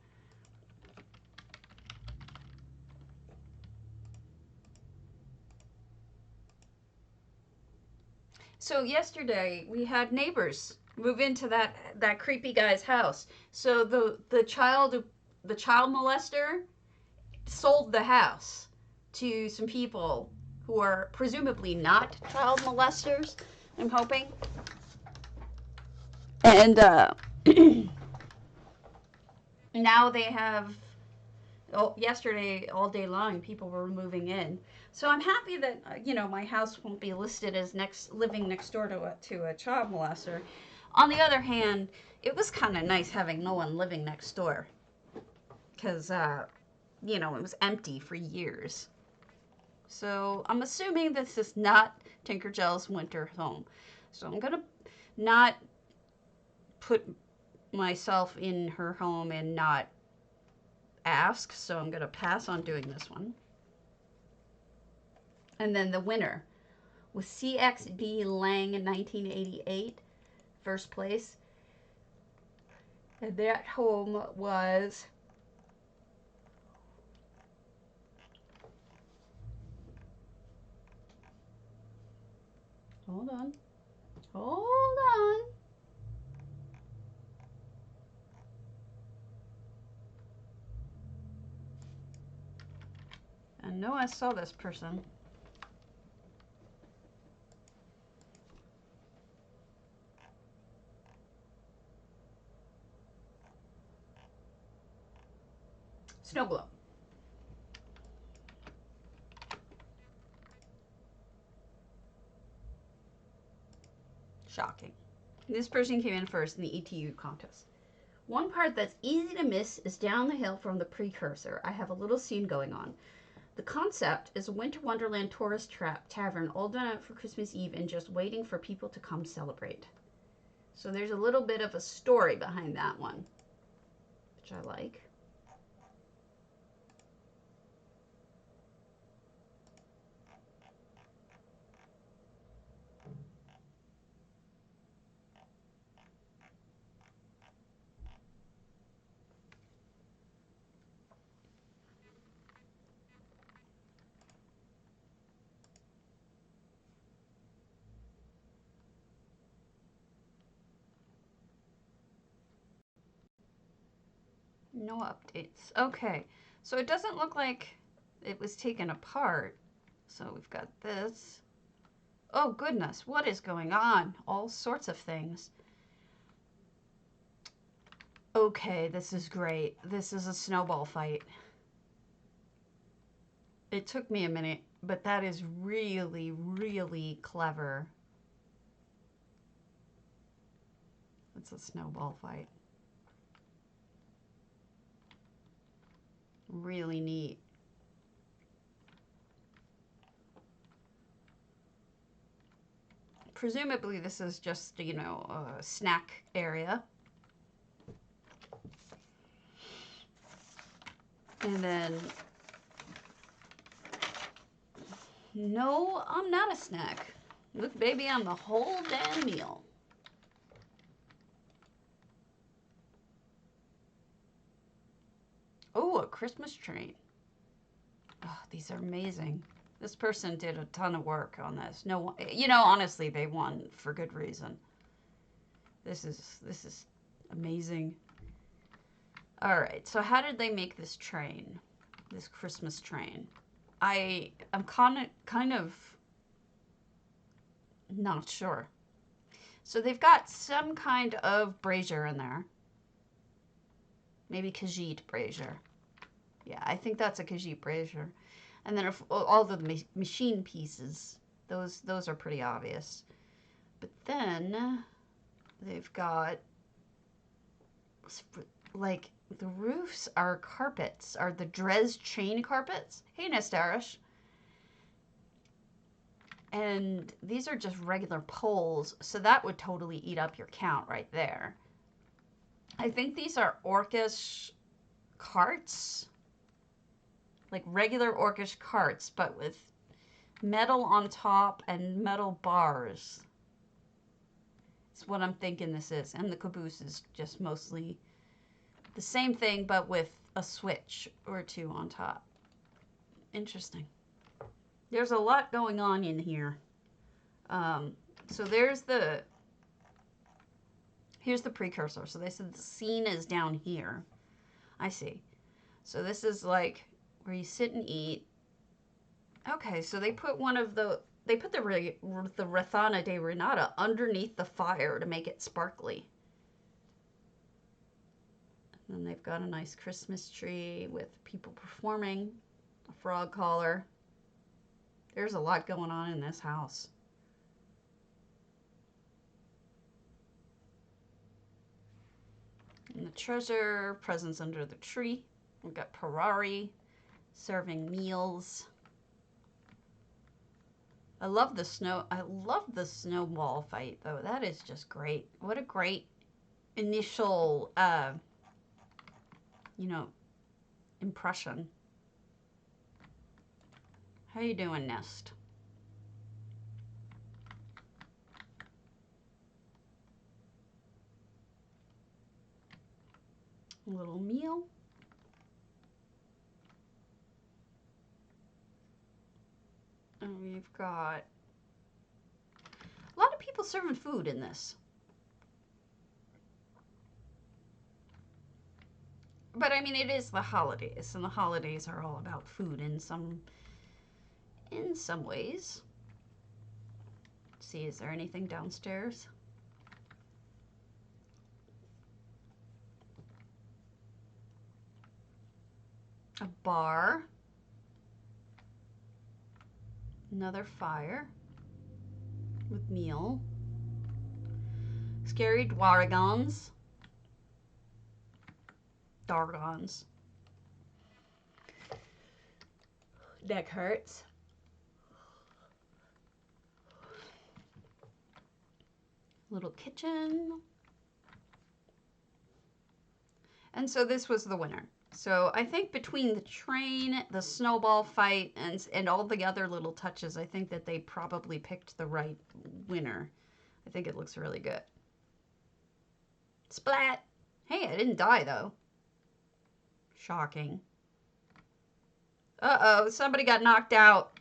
So yesterday we had neighbors move into that creepy guy's house. So the child molester sold the house to some people who are presumably not child molesters, I'm hoping. And now they have, yesterday all day long people were moving in. So I'm happy that my house won't be listed as living next door to a child molester. On the other hand, it was kind of nice having no one living next door, because it was empty for years. So I'm assuming this is not Tinkergell's winter home. So I'm gonna not put myself in her home and not ask. So I'm gonna pass on doing this one. And then the winner was CXB Lang in 1988, first place. And that home was hold on. Hold on. I know I saw this person. Snowblow. Shocking. This person came in first in the ETU contest. One part that's easy to miss is down the hill from the precursor. I have a little scene going on. The concept is a Winter Wonderland tourist tavern all done out for Christmas Eve and just waiting for people to come celebrate. So there's a little bit of a story behind that one, which I like. No updates. Okay, so it doesn't look like it was taken apart. So we've got this. Oh goodness, what is going on? All sorts of things. Okay, this is great. This is a snowball fight. It took me a minute, but that is really, really clever. It's a snowball fight. Really neat. Presumably this is just, you know, a snack area. And then, no, I'm not a snack. Look, baby, I'm the whole damn meal. Oh, a Christmas tree. Oh, these are amazing. This person did a ton of work on this. No, you know, honestly, they won for good reason. This is amazing. All right, so how did they make this train? This Christmas train? I'm kind of not sure. So they've got some kind of brazier in there. Maybe Khajiit brazier. Yeah, I think that's a Khajiit brazier. And then all the machine pieces, those are pretty obvious. But then they've got, like, the roofs are carpets, are the Dres chain carpets. Hey, Nestarish. And these are just regular poles, so that would totally eat up your count right there. I think these are Orcish carts, like regular Orcish carts, but with metal on top and metal bars. It's what I'm thinking this is. And the caboose is just mostly the same thing, but with a switch or two on top. Interesting. There's a lot going on in here. So here's the precursor. So they said the scene is down here. I see. So this is like where you sit and eat. Okay, so they put the Rathana de Renata underneath the fire to make it sparkly. And then they've got a nice Christmas tree with people performing, a frog collar. There's a lot going on in this house. And the treasure, presents under the tree. We've got Parari serving meals. I love the snowball fight, though. That is just great. What a great initial, you know, impression. How you doing, Nest? A little meal. And we've got a lot of people serving food in this. But I mean, it is the holidays, and the holidays are all about food in some ways. Let's see, is there anything downstairs? A bar. Another fire with meal. Scary dwargons. Dargons. Neck hurts. Little kitchen. And so this was the winner. So I think between the train, the snowball fight, and all the other little touches, I think that they probably picked the right winner. I think it looks really good. Splat! Hey, I didn't die though. Shocking. Uh-oh, somebody got knocked out.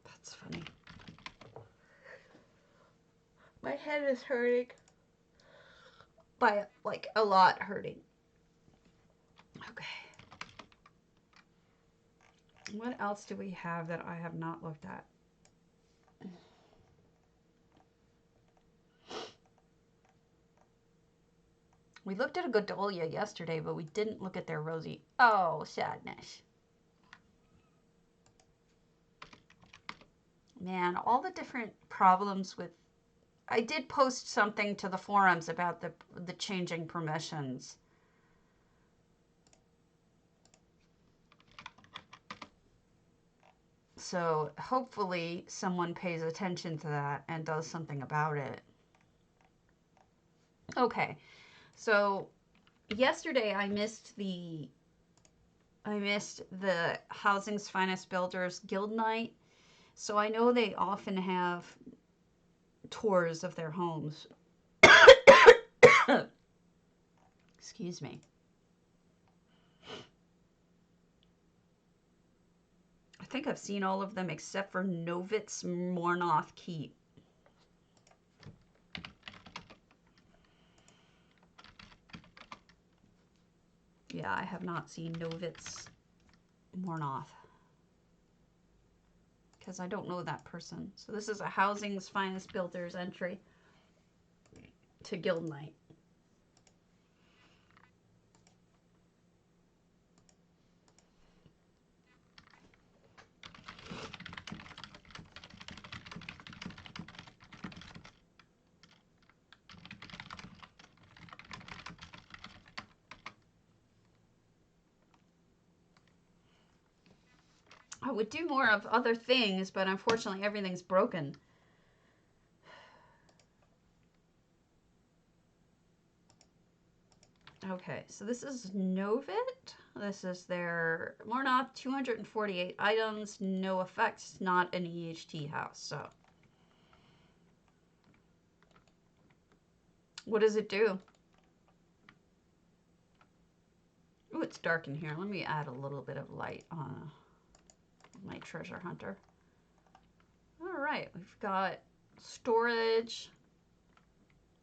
That's funny. My head is hurting. By, like, a lot hurting. Okay. What else do we have that I have not looked at? We looked at a Godolia yesterday, but we didn't look at their rosy. Oh, sadness. Man, all the different problems with... I did post something to the forums about the changing permissions. So hopefully someone pays attention to that and does something about it. Okay, so yesterday I missed the Housing's Finest Builders Guild Night. So I know they often have tours of their homes. Excuse me. I think I've seen all of them except for Novit's Mournoth Keep. Yeah, I have not seen Novit's Mournoth because I don't know that person. So this is a Housing's Finest Builders entry to Guild Night. I would do more of other things, but unfortunately everything's broken. Okay, so this is Novit. This is their Mournoth, 248 items, no effects, not an EHT house. So, what does it do? Oh, it's dark in here. Let me add a little bit of light on my treasure hunter. All right, we've got storage,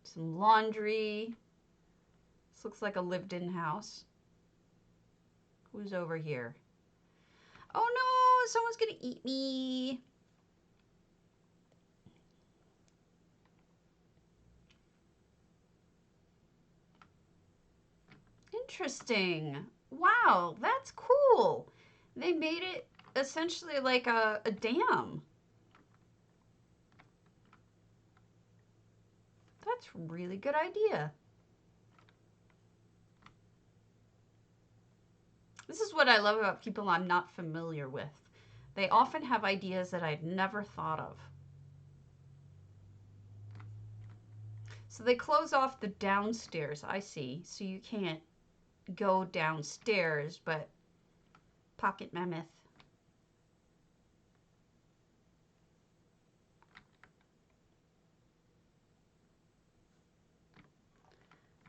some laundry. This looks like a lived-in house. Who's over here? Oh no, someone's gonna eat me. Interesting. Wow, that's cool. They made it essentially like a dam. That's a really good idea. This is what I love about people I'm not familiar with. They often have ideas that I'd never thought of. So they close off the downstairs, I see. So you can't go downstairs, but Pocket Mammoth.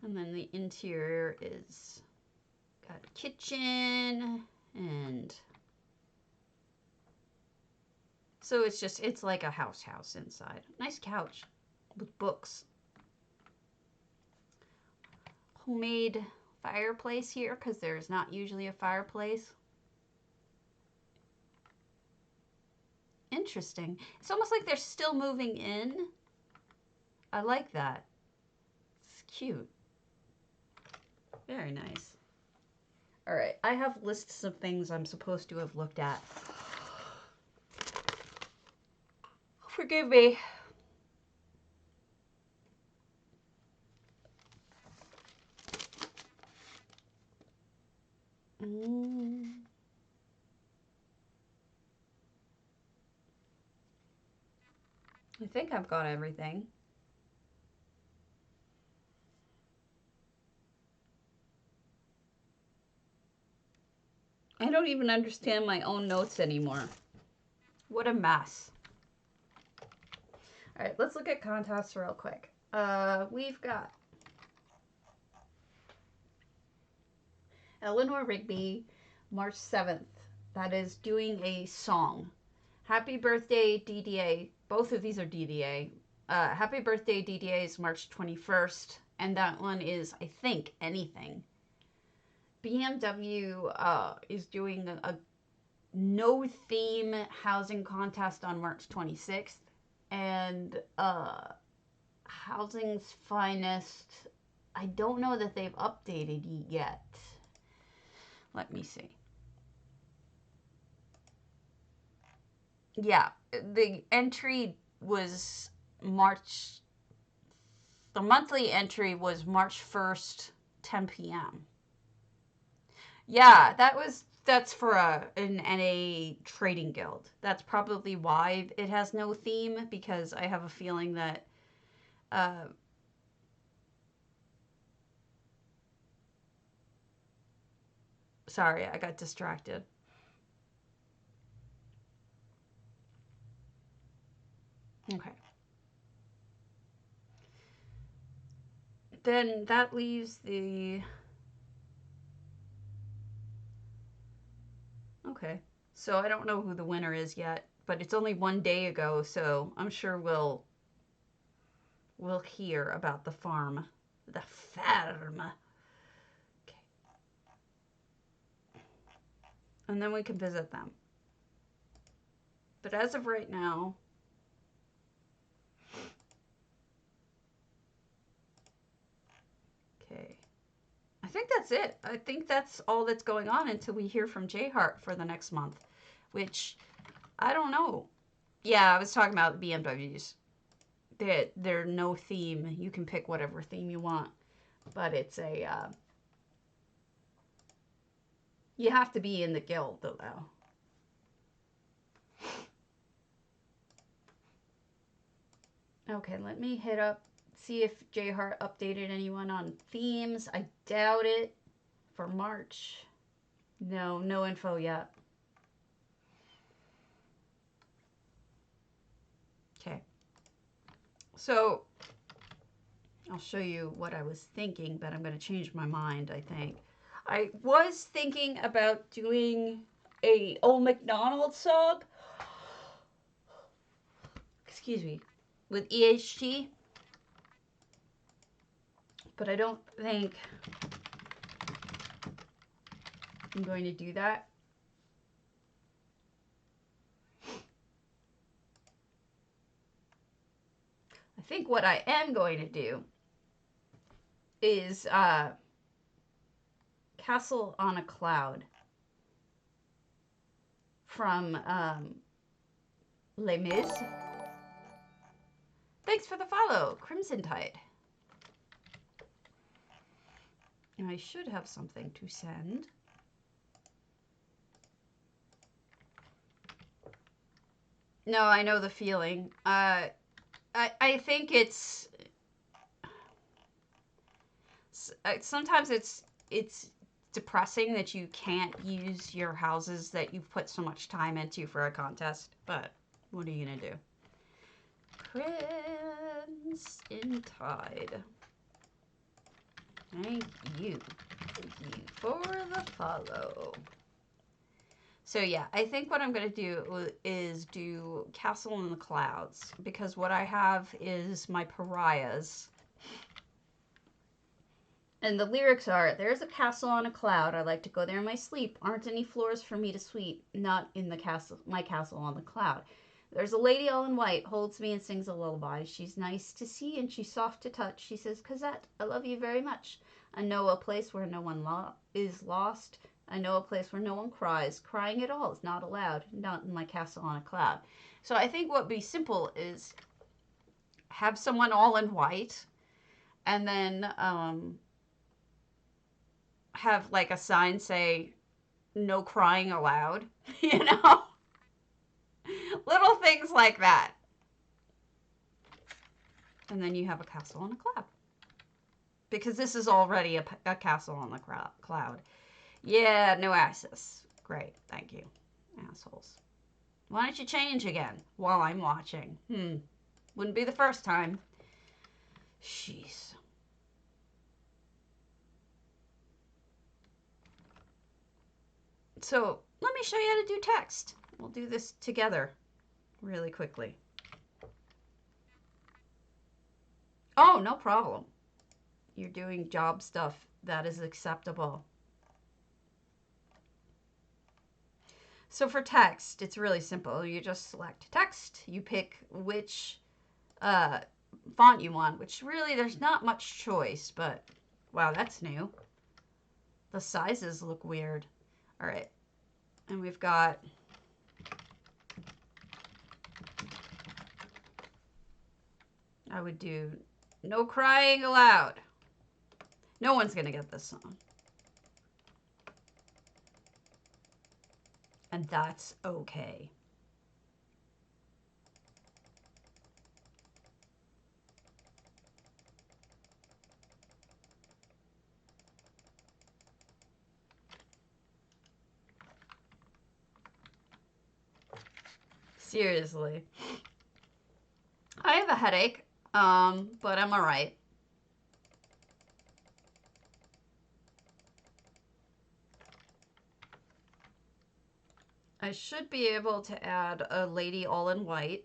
And then the interior is got a kitchen, and so it's like a house inside. Nice couch with books. Homemade fireplace here because there's not usually a fireplace. Interesting. It's almost like they're still moving in. I like that. It's cute. Very nice. All right, I have lists of things I'm supposed to have looked at. Forgive me. I think I've got everything. I don't even understand my own notes anymore. What a mess. All right, let's look at contests real quick. We've got Eleanor Rigby, March 7th. That is doing a song. Happy birthday, DDA. Both of these are DDA. Happy birthday, DDA is March 21st. And that one is, I think, anything. BMW is doing a no theme housing contest on March 26th. And Housing's Finest, I don't know that they've updated yet. Let me see. Yeah, the entry was March, the monthly entry was March 1st, 10 p.m. Yeah, that's for an NA trading guild. That's probably why it has no theme, because I have a feeling that sorry, I got distracted. Okay. Then that leaves the... Okay. So I don't know who the winner is yet, but it's only one day ago, so I'm sure we'll hear about the farm. The farm. Okay. And then we can visit them. But as of right now... Okay. I think that's it. I think that's all that's going on until we hear from J-Heart for the next month, which I don't know. Yeah, I was talking about the BMWs. They're no theme. You can pick whatever theme you want, but it's a you have to be in the guild though. Okay, let me hit up, see if J-Heart updated anyone on themes. I doubt it. For March, no info yet. Okay, so I'll show you what I was thinking, but I'm going to change my mind, I think. I was thinking about doing a Old MacDonald song, excuse me, with EHT, but I don't think I'm going to do that. I think what I am going to do is Castle on a Cloud from Les Mis. Thanks for the follow, Crimson Tide. I should have something to send. No, I know the feeling. I think it's sometimes it's depressing that you can't use your houses that you've put so much time into for a contest, but what are you gonna do? Crimson Tide. Thank you. Thank you for the follow. So yeah, I think what I'm going to do is do Castle in the Clouds, because what I have is my pariahs. And the lyrics are, there's a castle on a cloud. I like to go there in my sleep. Aren't any floors for me to sweep. Not in the castle, my castle on the cloud. There's a lady all in white, holds me and sings a lullaby. She's nice to see and she's soft to touch. She says, Cosette, I love you very much. I know a place where no one is lost. I know a place where no one cries. Crying at all is not allowed. Not in my castle on a cloud. So I think what would be simple is have someone all in white, and then have like a sign say, no crying allowed, you know? Little things like that. And then you have a castle on a cloud. Because this is already a castle on the cloud. Yeah, no access. Great, thank you, assholes. Why don't you change again while I'm watching? Wouldn't be the first time. Jeez. So let me show you how to do text. We'll do this together really quickly. Oh, no problem. You're doing job stuff. That is acceptable. So for text, it's really simple. You just select text. You pick which font you want, which really there's not much choice, but wow, that's new. The sizes look weird. All right. And we've got I would do no crying allowed. No one's going to get this song. And that's okay. Seriously. I have a headache, but I'm all right. I should be able to add a lady all in white.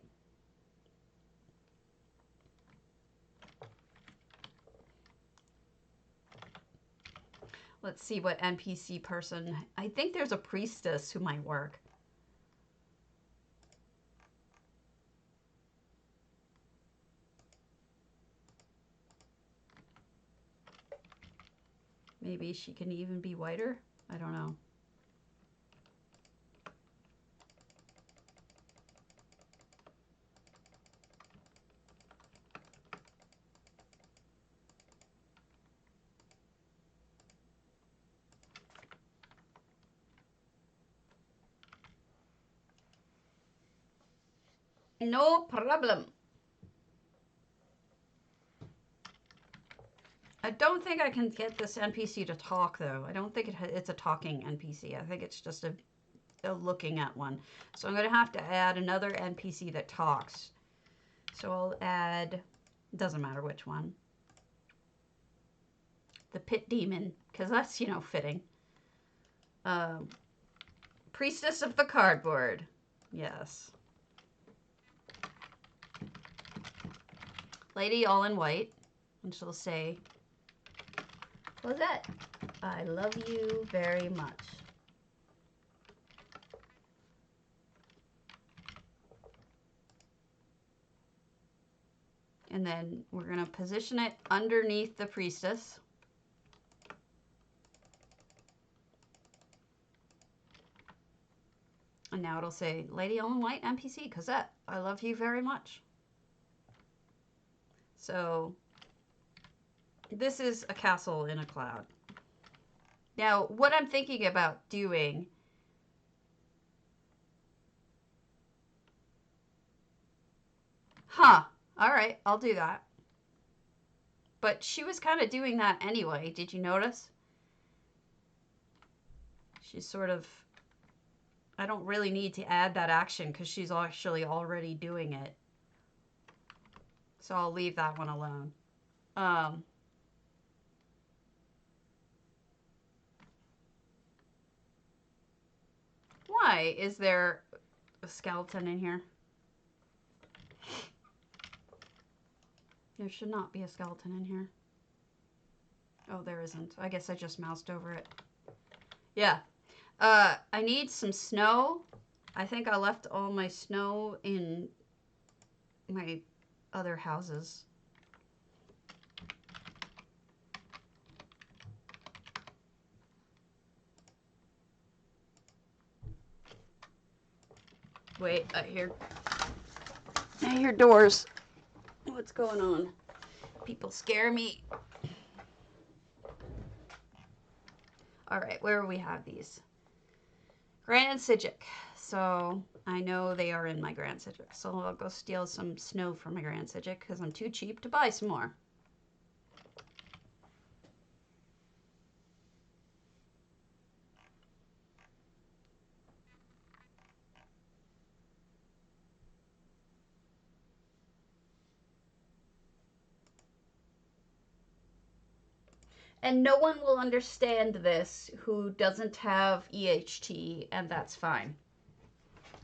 Let's see what NPC person. I think there's a priestess who might work. Maybe she can even be whiter. I don't know. No problem. I don't think I can get this NPC to talk, though. I don't think it's a talking NPC. I think it's just a looking at one. So I'm going to have to add another NPC that talks. So I'll add, doesn't matter which one. The pit demon, because that's, you know, fitting. Priestess of the cardboard. Yes. Lady all in white. And she'll say, Cosette, I love you very much. And then we're going to position it underneath the priestess. And now it'll say, Lady all in white NPC, Cosette, I love you very much. So this is a castle in a cloud. Now, what I'm thinking about doing all right, I'll do that. But she was kind of doing that anyway. Did you notice? She's sort of, I don't really need to add that action because she's actually already doing it. So I'll leave that one alone. why is there a skeleton in here? There should not be a skeleton in here. Oh, there isn't. I guess I just moused over it. Yeah. I need some snow. I think I left all my snow in my other houses. Wait, I hear doors. What's going on? People scare me. All right, where do we have these? Grand Sigic. So I know they are in my Grand Sigic. So I'll go steal some snow from my Grand Sigic because I'm too cheap to buy some more. And no one will understand this who doesn't have EHT, and that's fine.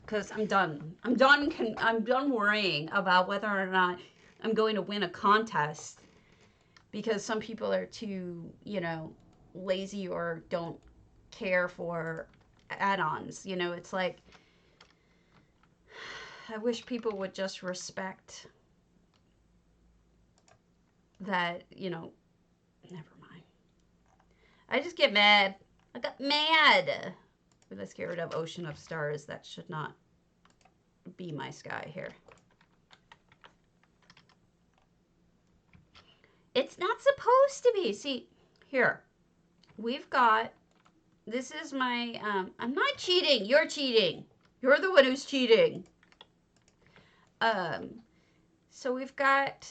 Because I'm done. I'm done worrying about whether or not I'm going to win a contest because some people are too, you know, lazy or don't care for add-ons. You know, it's like I wish people would just respect that, you know, never mind. I just get mad. I got mad. Let's get rid of Ocean of Stars. That should not be my sky here. It's not supposed to be. See, here. We've got, this is my, I'm not cheating. You're cheating. You're the one who's cheating. So we've got,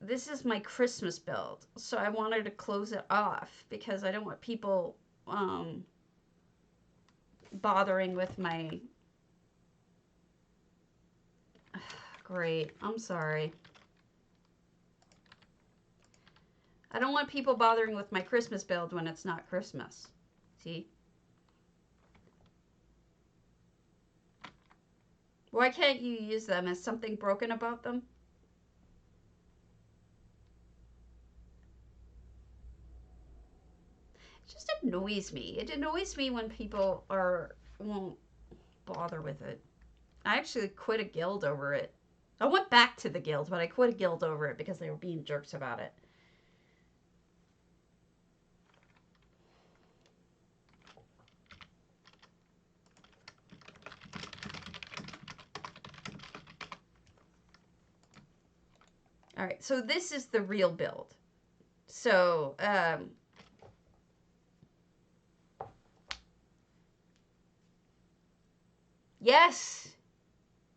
this is my Christmas build. So I wanted to close it off because I don't want people, bothering with my, great, I'm sorry. I don't want people bothering with my Christmas build when it's not Christmas. See? Why can't you use them? Is something broken about them? It just annoys me. It annoys me when people won't bother with it. I actually quit a guild over it. I went back to the guild, but I quit a guild over it because they were being jerks about it. All right, so this is the real build. So, yes,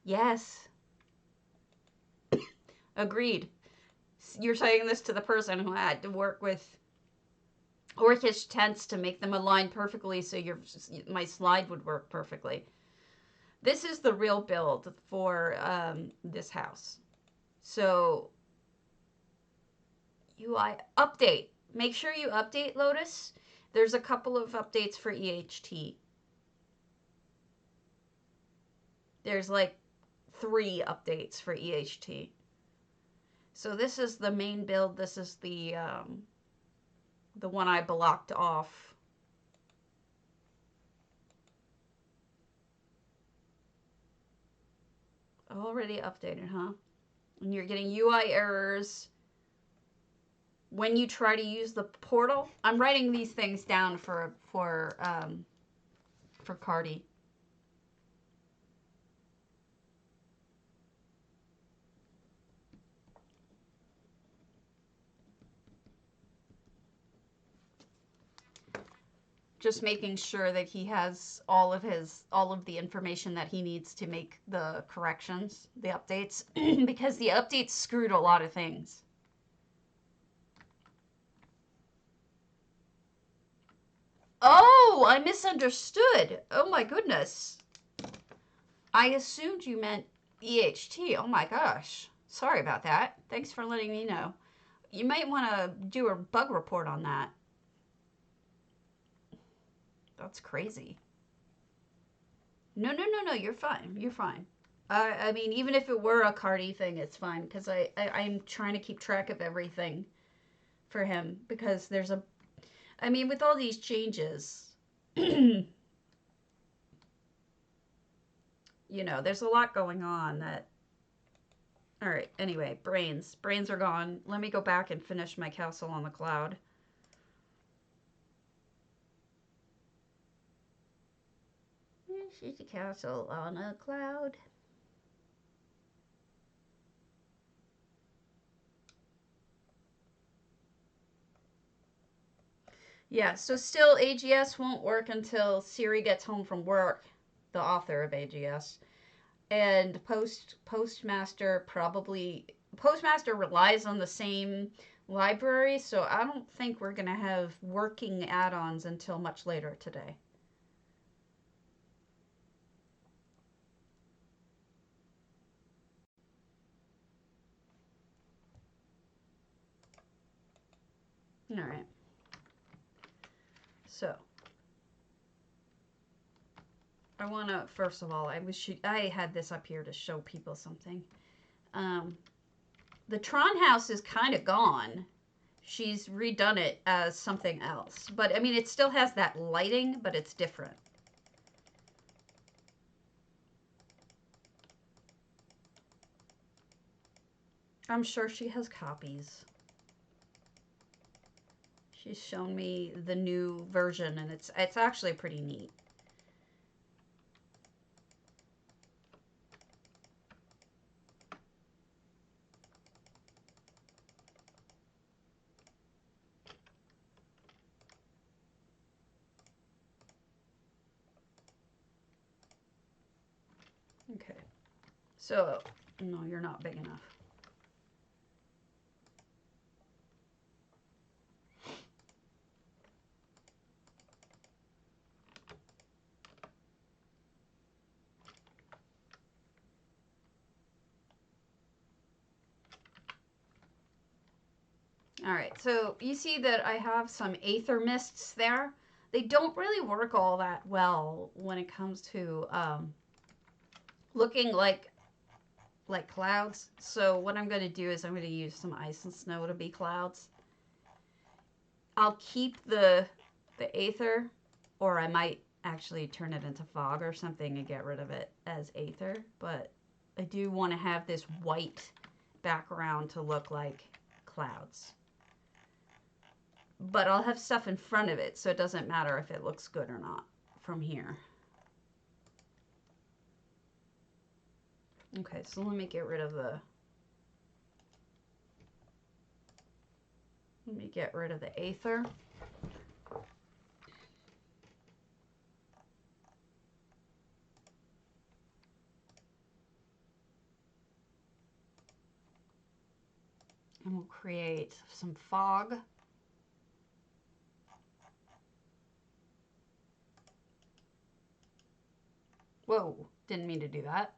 yes, agreed. You're saying this to the person who had to work with orcish tents to make them align perfectly so my slide would work perfectly. This is the real build for this house. So, UI update. Make sure you update, Lotus. There's a couple of updates for EHT. There's like 3 updates for EHT. So this is the main build. This is the one I blocked off. Already updated, huh? And you're getting UI errors when you try to use the portal. I'm writing these things down for Cardi. Just making sure that he has all of the information that he needs to make the corrections, the updates, because the updates screwed a lot of things. Oh, I misunderstood. Oh my goodness. I assumed you meant EHT. Oh my gosh. Sorry about that. Thanks for letting me know. You might want to do a bug report on that. That's crazy. No, no, no, no. You're fine. You're fine. I mean, even if it were a cardy thing, it's fine because I'm trying to keep track of everything for him because there's a. I mean, with all these changes, you know, there's a lot going on that. All right. Anyway, brains. Brains are gone. Let me go back and finish my castle on the cloud. She's a castle on a cloud. Yeah, so still AGS won't work until Siri gets home from work, the author of AGS. And Postmaster probably Postmaster relies on the same library, so I don't think we're going to have working add-ons until much later today. All right. So, I want to first of all, I had this up here to show people something. Um, the Tron house is kind of gone. She's redone it as something else. But I mean, it still has that lighting, but it's different. I'm sure she has copies. She's shown me the new version, and it's actually pretty neat. Okay. So, no, you're not big enough. All right, so you see that I have some aether mists there. They don't really work all that well when it comes to looking like clouds. So what I'm going to do is I'm going to use some ice and snow to be clouds. I'll keep the aether, or I might actually turn it into fog or something and get rid of it as aether. But I do want to have this white background to look like clouds. But I'll have stuff in front of it, so it doesn't matter if it looks good or not from here. Okay, so let me get rid of the aether. And we'll create some fog. Whoa, didn't mean to do that.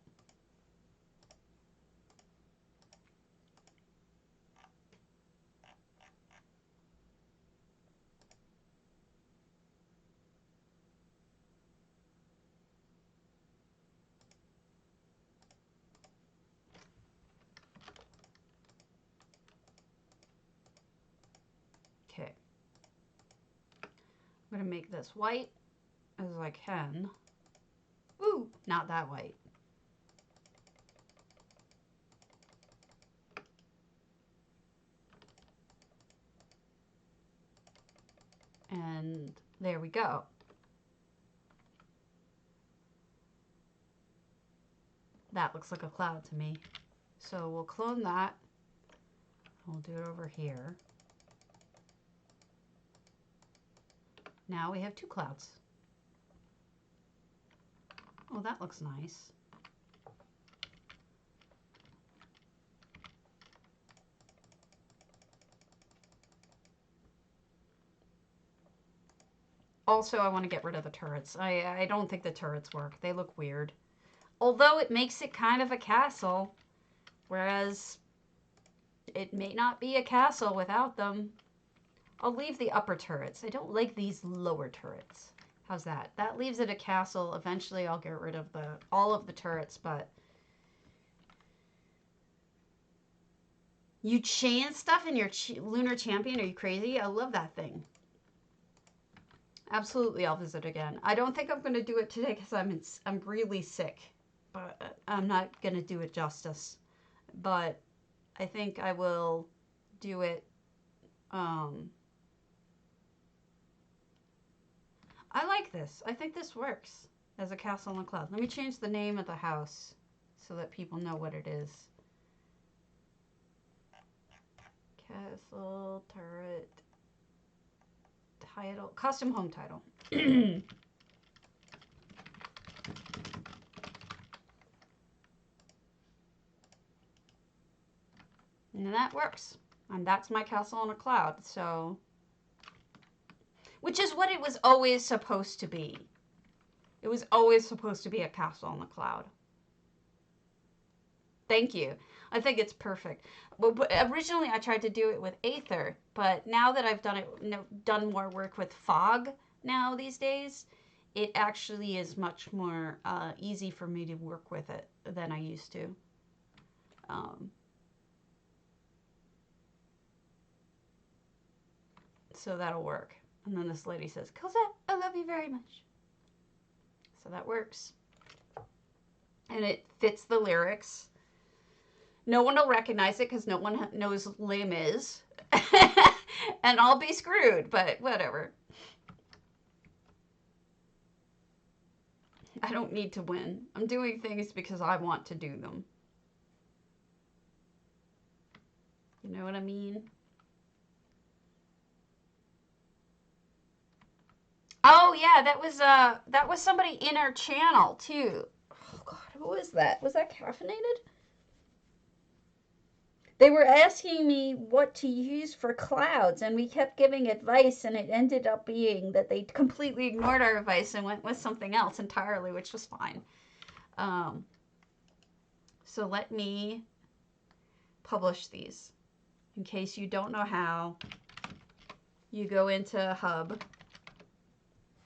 Okay. I'm going to make this white as I can. Ooh, not that white. And there we go. That looks like a cloud to me. So we'll clone that. We'll do it over here. Now we have two clouds. Oh, that looks nice. Also, I want to get rid of the turrets. I don't think the turrets work. They look weird. Although it makes it kind of a castle, whereas it may not be a castle without them. I'll leave the upper turrets. I don't like these lower turrets. How's that? That leaves it a castle. Eventually I'll get rid of all of the turrets, but you chain stuff in your lunar champion? Are you crazy? I love that thing. Absolutely, I'll visit again. I don't think I'm going to do it today because I'm really sick, but I'm not going to do it justice. But I think I will do it. I like this. I think this works as a castle on the cloud. Let me change the name of the house so that people know what it is. Castle, turret, title, custom home title. And that works. And that's my castle on a cloud. So, which is what it was always supposed to be. It was always supposed to be a castle on the cloud. Thank you. I think it's perfect. Well, originally I tried to do it with Aether, but now that I've done more work with fog now these days, it actually is much more easy for me to work with it than I used to. So that'll work. And then this lady says, Cosette, I love you very much. So that works. And it fits the lyrics. No one will recognize it because no one knows Les Mis. And I'll be screwed, but whatever. I don't need to win. I'm doing things because I want to do them. You know what I mean? Oh yeah, that was somebody in our channel too. Oh god, who was that? Was that caffeinated? They were asking me what to use for clouds, and we kept giving advice, and it ended up being that they completely ignored our advice and went with something else entirely, which was fine. So let me publish these. In case you don't know how, you go into Hub,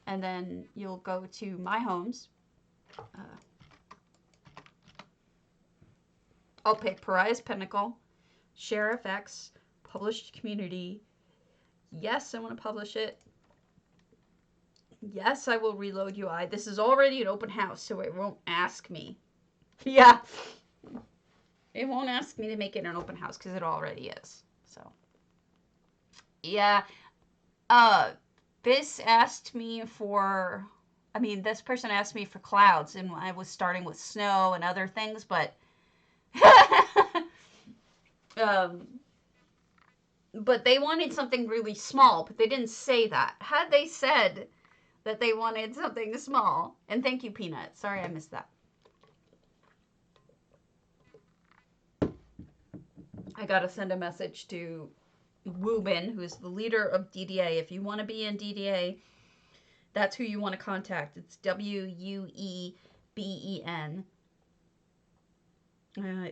and then you'll go to My Homes. I'll pick Pariah's Pinnacle, Share FX, Published Community. Yes, I want to publish it. Yes, I will reload UI. This is already an open house, so it won't ask me. Yeah. It won't ask me to make it an open house because it already is. So, yeah. This asked me for, this person asked me for clouds, and I was starting with snow and other things, but but they wanted something really small, but they didn't say that. Had they said that they wanted something small, and thank you, Peanut. Sorry I missed that. I gotta send a message to Woobin, who is the leader of DDA. If you want to be in DDA, that's who you want to contact. It's WUEBEN.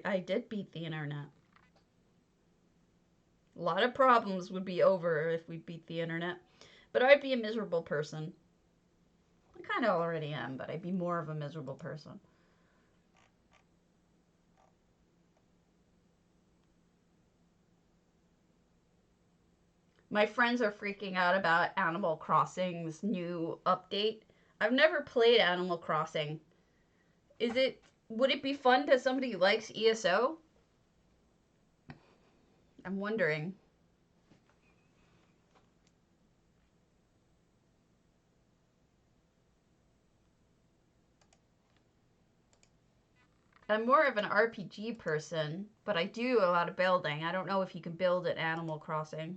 I did beat the internet. A lot of problems would be over if we beat the internet. But I'd be a miserable person. I kind of already am, but I'd be more of a miserable person. My friends are freaking out about Animal Crossing's new update. I've never played Animal Crossing. Would it be fun to somebody who likes ESO? I'm wondering. I'm more of an RPG person, but I do a lot of building. I don't know if you can build at Animal Crossing.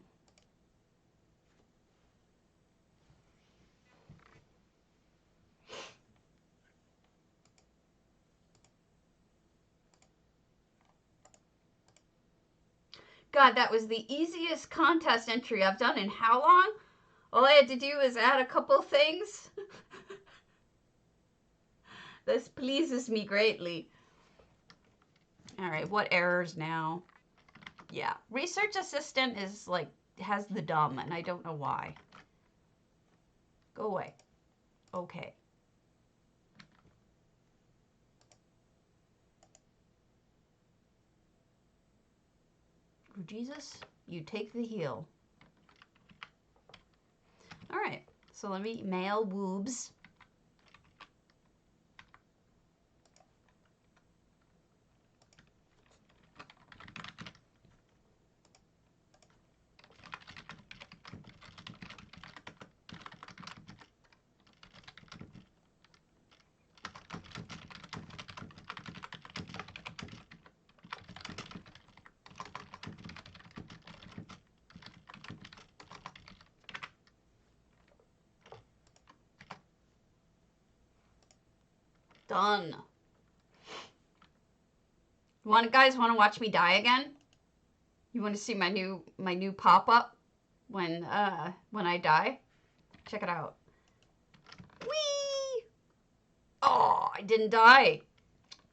God, that was the easiest contest entry I've done in how long? All I had to do was add a couple things. This pleases me greatly. All right, what errors now? Yeah, Research Assistant is like, has the dumb, and I don't know why. Go away. okay. Oh, Jesus, you take the heel. All right, so let me mail woobs. Done. Guys want to watch me die again? You want to see my new pop-up when I die? Check it out. Whee! Oh, I didn't die.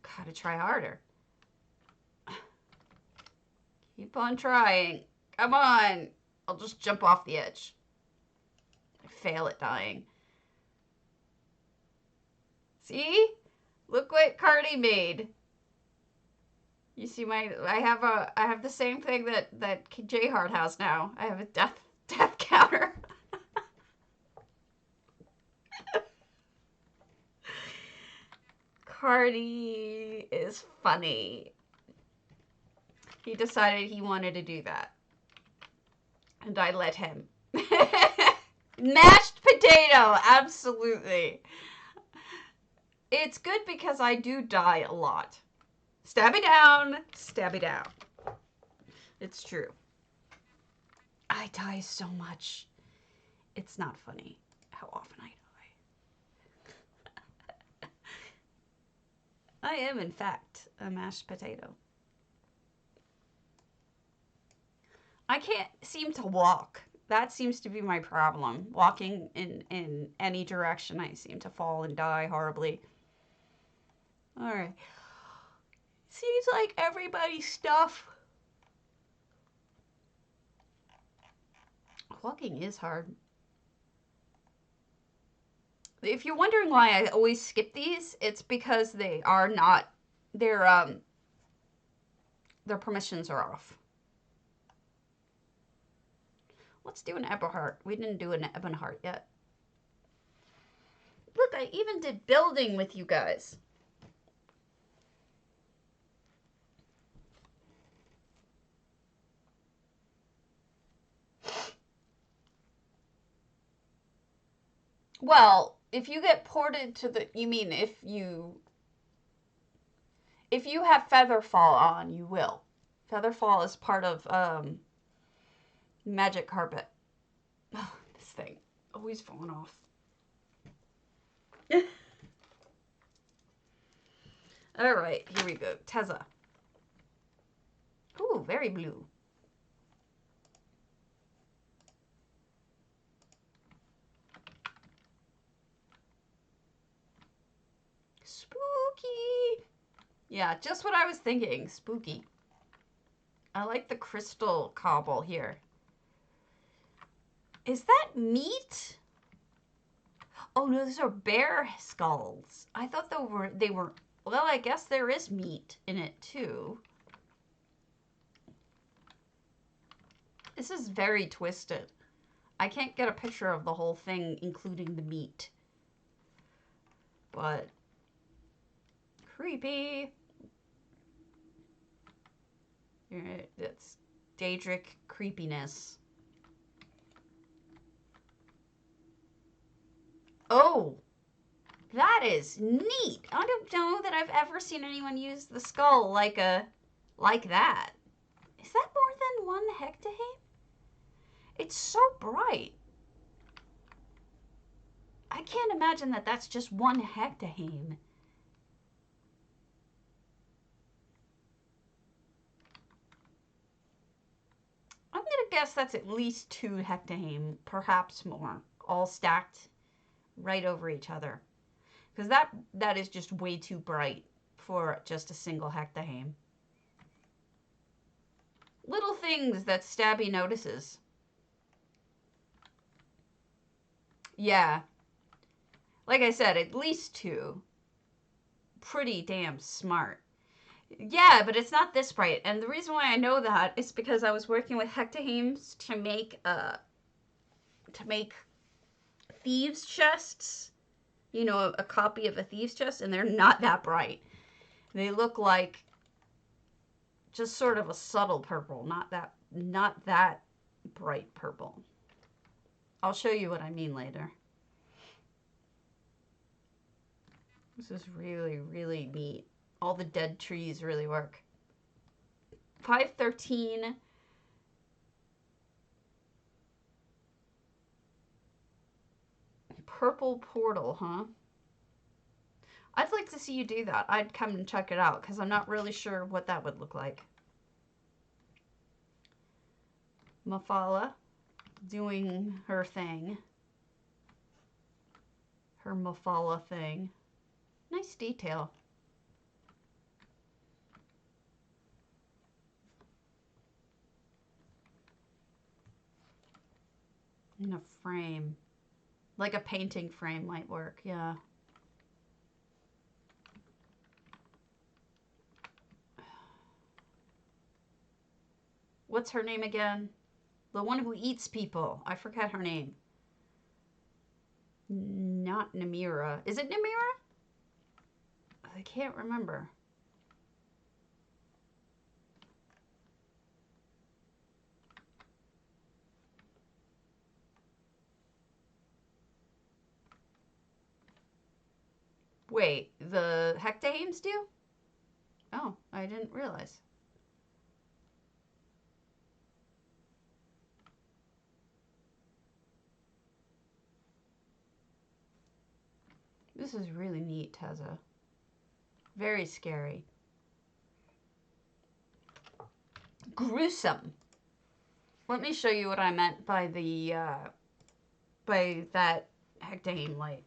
Gotta try harder. Keep on trying. Come on. I'll just jump off the edge. I fail at dying. See? Look what Cardi made. You see I have the same thing that J Heart has now. I have a death counter. Cardi is funny. He decided he wanted to do that. And I let him. Mashed potato, absolutely. It's good because I do die a lot. Stabby down, stabby down. It's true. I die so much. It's not funny how often I die. I am, in fact, a mashed potato. I can't seem to walk. That seems to be my problem. Walking in any direction, I seem to fall and die horribly. All right. Seems like everybody's stuff. Walking is hard. If you're wondering why I always skip these, it's because they are not, their permissions are off. Let's do an ebonheart. We didn't do an ebonheart yet. Look, I even did building with you guys. Well, if you get ported to the, you mean if you have Featherfall on, you will. Featherfall is part of Magic Carpet. Oh, this thing always falling off. All right, here we go. Tezza. Ooh, very blue. Spooky. Yeah, just what I was thinking. Spooky. I like the crystal cobble here. Is that meat? Oh no, those are bear skulls. I thought they were. Well, I guess there is meat in it too. This is very twisted. I can't get a picture of the whole thing, including the meat. But creepy. It's Daedric creepiness. Oh, that is neat. I don't know that I've ever seen anyone use the skull like that. Is that more than 1 hectahame? It's so bright. I can't imagine that that's just 1 hectahame. I'm gonna guess that's at least 2 hectahame, perhaps more, all stacked right over each other. Because that is just way too bright for just a single hectahame. Little things that Stabby notices. Yeah. Like I said, at least 2. Pretty damn smart. Yeah, but it's not this bright. And the reason why I know that is because I was working with hectahames to make thieves' chests. You know, a copy of a thieves' chest, and they're not that bright. They look like just sort of a subtle purple, not that bright purple. I'll show you what I mean later. This is really, really neat. All the dead trees really work. 513. Purple portal, huh? I'd like to see you do that. I'd come and check it out because I'm not really sure what that would look like. Mafala doing her thing. Her Mafala thing. Nice detail. In a frame. Like a painting frame might work, yeah. What's her name again? The one who eats people. I forget her name. Not Namira. Is it Namira? I can't remember. Wait, the hectahames do? Oh, I didn't realize. This is really neat, Teza. Very scary. Gruesome. Let me show you what I meant by the by that hectahame light.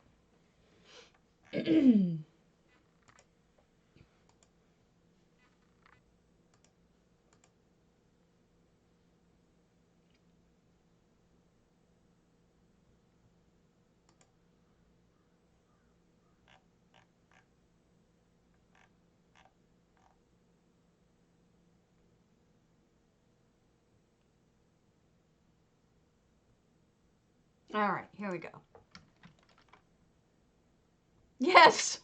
All right, here we go. Yes.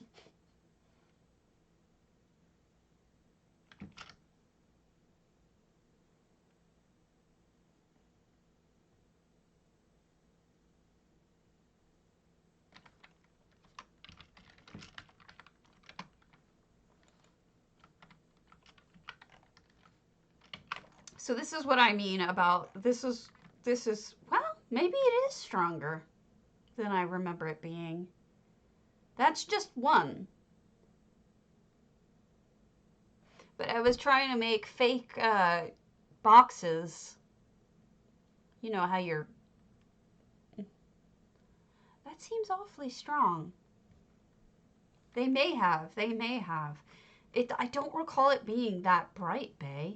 So this is what I mean about this is well, maybe it is stronger than I remember it being. That's just one. But I was trying to make fake boxes. You know how you're... That seems awfully strong. They may have. They may have. I don't recall it being that bright, Bae.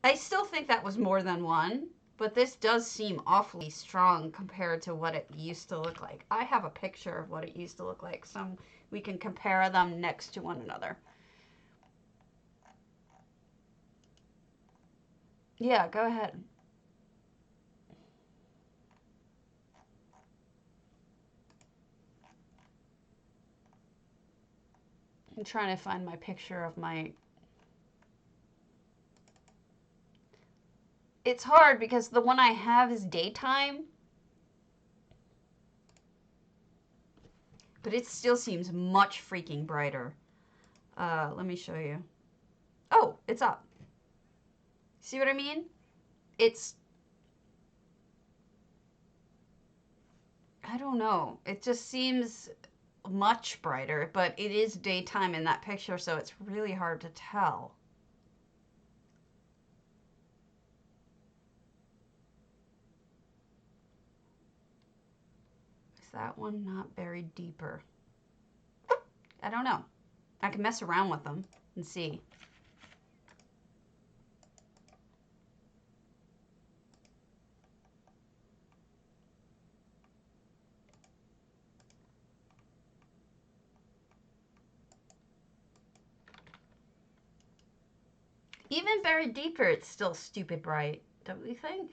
I still think that was more than one, but this does seem awfully strong compared to what it used to look like. I have a picture of what it used to look like, so we can compare them next to one another. Yeah, go ahead. I'm trying to find my picture of my... It's hard because the one I have is daytime. But it still seems much freaking brighter. Let me show you. Oh, it's up. See what I mean? It's... I don't know. It just seems much brighter, but it is daytime in that picture, so it's really hard to tell. Is that one not buried deeper? I don't know. I can mess around with them and see. Even buried deeper, it's still stupid bright, don't you think?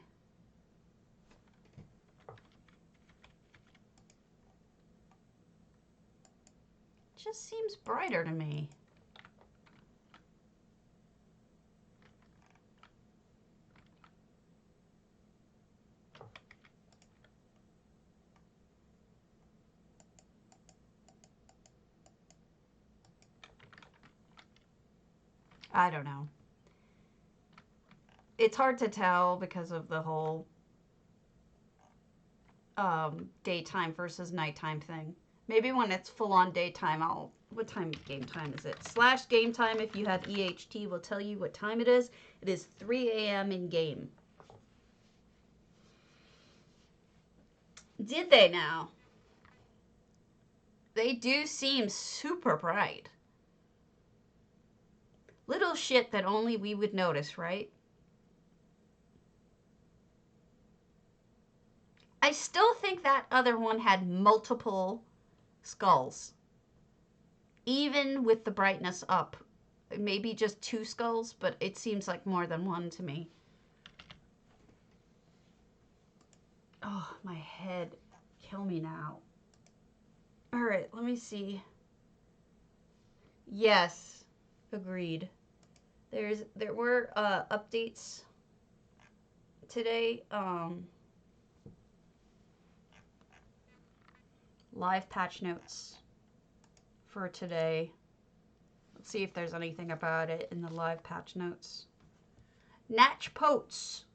Just seems brighter to me. I don't know. It's hard to tell because of the whole daytime versus nighttime thing. Maybe when it's full on daytime, I'll... What time game time is it? / game time, if you have EHT, will tell you what time it is. It is 3 a.m. in game. Did they now? They do seem super bright. Little shit that only we would notice, right? I still think that other one had multiple skulls. Even with the brightness up. Maybe just 2 skulls, but it seems like more than one to me. Oh, my head. Kill me now. Alright, let me see. Yes. Agreed. There were updates today. Live patch notes for today. Let's see if there's anything about it in the live patch notes. Natch Potes.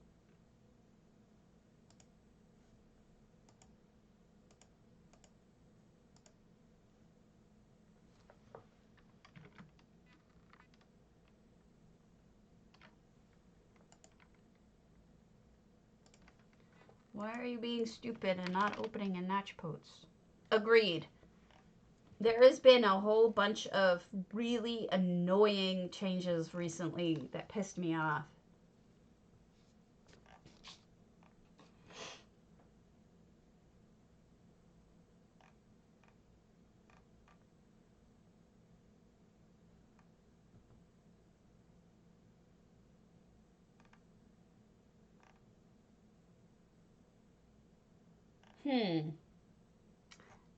Why are you being stupid and not opening a Natch Potes? Agreed. There has been a whole bunch of really annoying changes recently that pissed me off.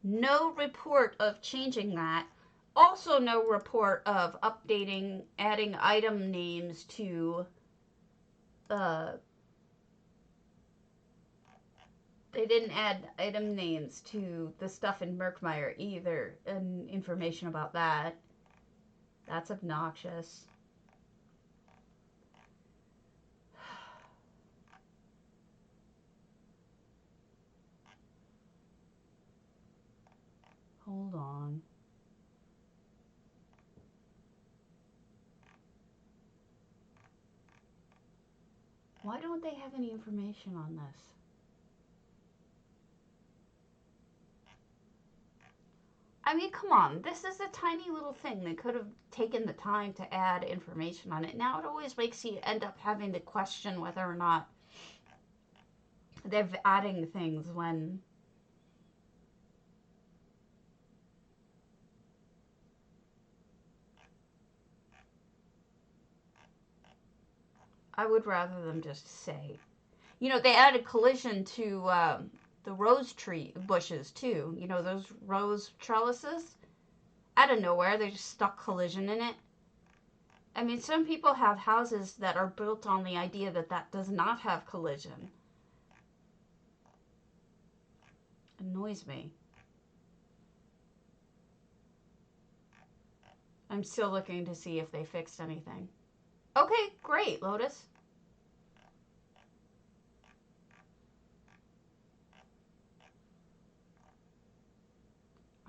No report of changing that. Also no report of updating, adding item names to, they didn't add item names to the stuff in Murkmire either, and information about that. That's obnoxious. Hold on. Why don't they have any information on this? I mean, come on. This is a tiny little thing. They could have taken the time to add information on it. Now it always makes you end up having to question whether or not they're adding things when... I would rather them just say. You know, they added collision to the rose tree bushes too. You know, those rose trellises? Out of nowhere, they just stuck collision in it. I mean, some people have houses that are built on the idea that that does not have collision. Annoys me. I'm still looking to see if they fixed anything. Okay, great, Lotus.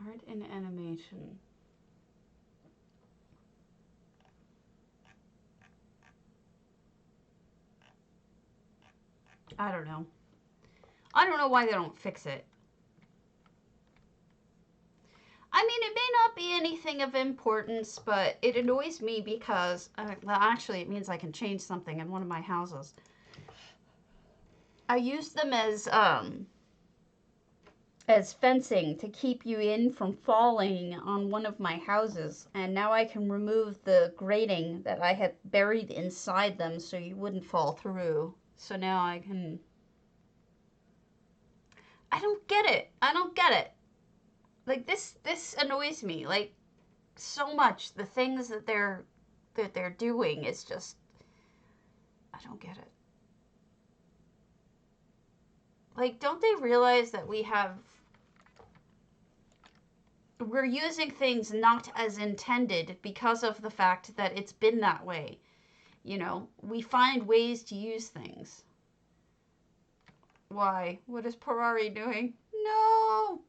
Art and animation. I don't know. I don't know why they don't fix it. I mean, it may not be anything of importance, but it annoys me because, well, actually, it means I can change something in one of my houses. I use them as as fencing to keep you in from falling on one of my houses. And now I can remove the grating that I had buried inside them so you wouldn't fall through. So now I can... I don't get it. I don't get it. Like, this annoys me. Like, so much. The things that they're doing is just... I don't get it. Like, don't they realize that we're using things not as intended because of the fact that it's been that way? You know, we find ways to use things. Why? What is Parari doing? No!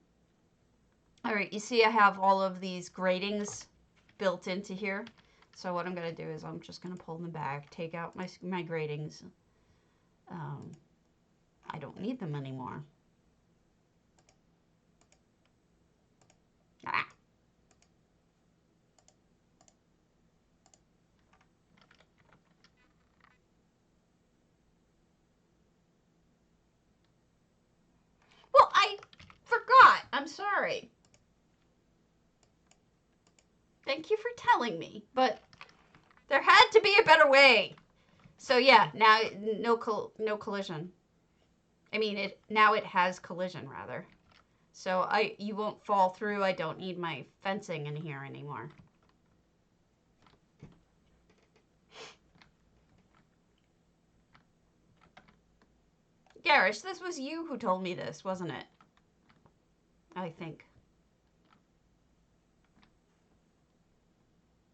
Alright, you see I have all of these gratings built into here. So what I'm going to do is I'm just going to pull them back, take out my gratings. I don't need them anymore. Ah. Well, I forgot. I'm sorry. Thank you for telling me, but there had to be a better way. So yeah, now no collision. I mean, now it has collision rather. So you won't fall through. I don't need my fencing in here anymore. Garish, this was you who told me this, wasn't it? I think.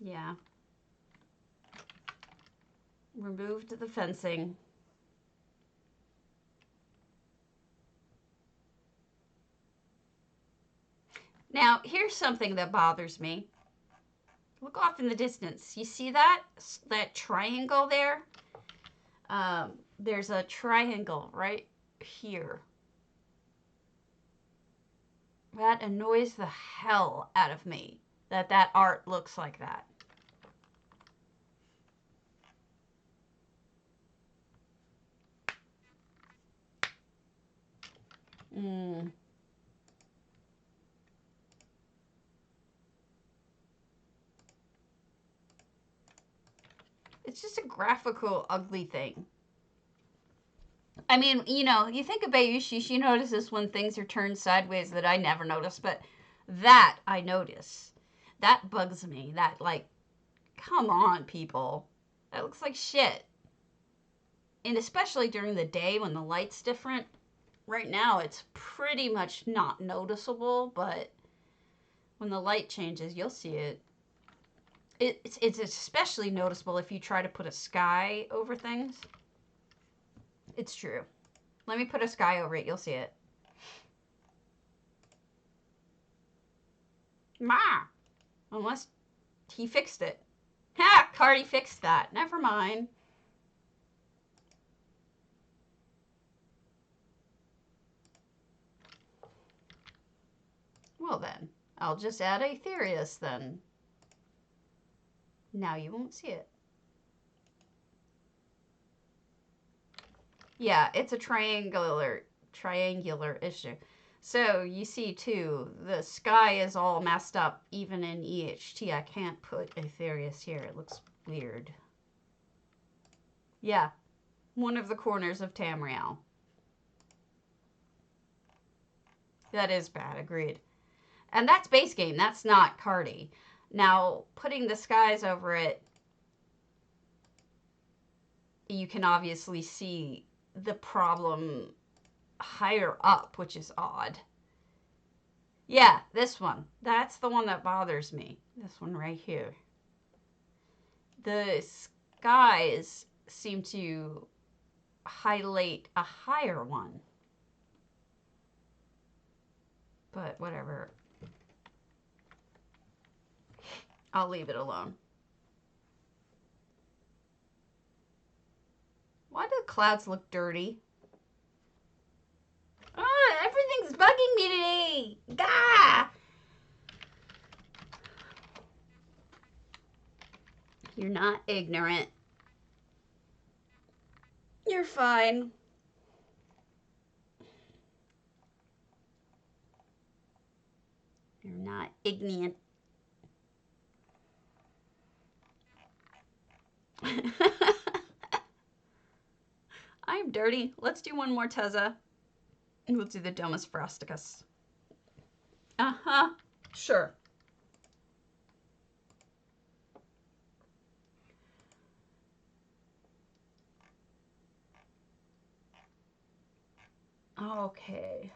Yeah. Removed the fencing. Now, here's something that bothers me. Look off in the distance. You see that? That triangle there? There's a triangle right here. That annoys the hell out of me, that art looks like that. It's just a graphical ugly thing. I mean, you know, you think about Yushi, she notices when things are turned sideways that I never notice, but that I notice. That bugs me. That, like, come on, people. That looks like shit. And especially during the day when the light's different. Right now, it's pretty much not noticeable, but when the light changes, you'll see it. It's especially noticeable if you try to put a sky over things. It's true. Let me put a sky over it. You'll see it. Ma! Unless he fixed it. Ha! Cardi fixed that. Never mind. Well then, I'll just add Aetherius then. Now you won't see it. Yeah, it's a triangular issue. So you see too, the sky is all messed up even in EHT. I can't put Aetherius here. It looks weird. Yeah, one of the corners of Tamriel. That is bad, agreed. And that's base game. That's not Cardi. Now, putting the skies over it, you can obviously see the problem higher up, which is odd. Yeah, this one. That's the one that bothers me. This one right here. The skies seem to highlight a higher one. But whatever. I'll leave it alone. Why do the clouds look dirty? Oh, everything's bugging me today. Gah! You're not ignorant. You're fine. Ignorant. I'm dirty. Let's do one more Tezza. We'll do the Domus Frosticus. Uh-huh. Sure. Okay.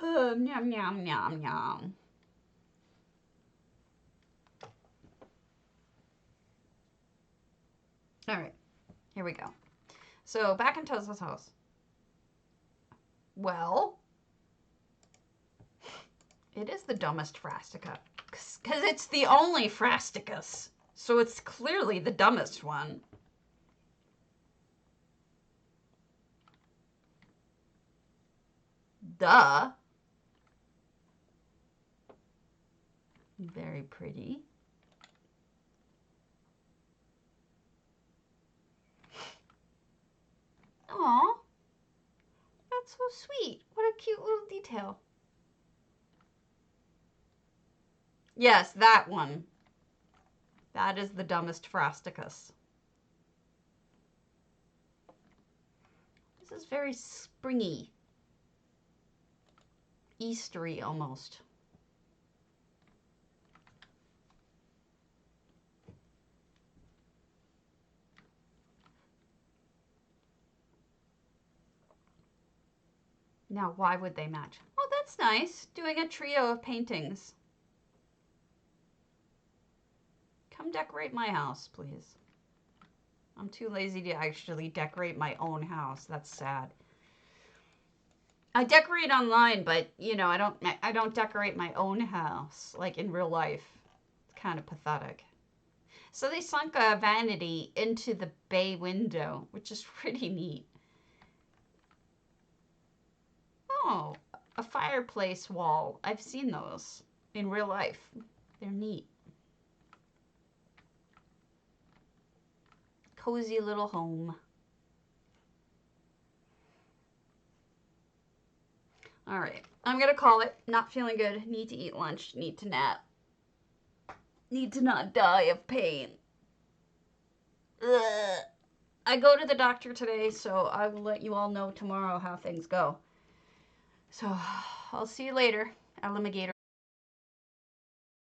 Yum, yum, yum, yum. All right. Here we go. So back in Tezza's house. Well, it is the dumbest Frastica. Because it's the only Frasticus. So it's clearly the dumbest one. Duh. Very pretty. Aw. That's so sweet. What a cute little detail. Yes, that one. That is the dumbest Frosticus. This is very springy. Eastery almost. Now, why would they match? Oh, that's nice. Doing a trio of paintings. Come decorate my house, please. I'm too lazy to actually decorate my own house. That's sad. I decorate online, but you know, I don't decorate my own house like in real life. It's kind of pathetic. So they sunk a vanity into the bay window, which is pretty neat. Oh, a fireplace wall. I've seen those in real life. They're neat. Cozy little home. All right, I'm gonna call it. Not feeling good. Need to eat lunch. Need to nap. Need to not die of pain. Ugh. I go to the doctor today, so I will let you all know tomorrow how things go. So I'll see you later, alligator.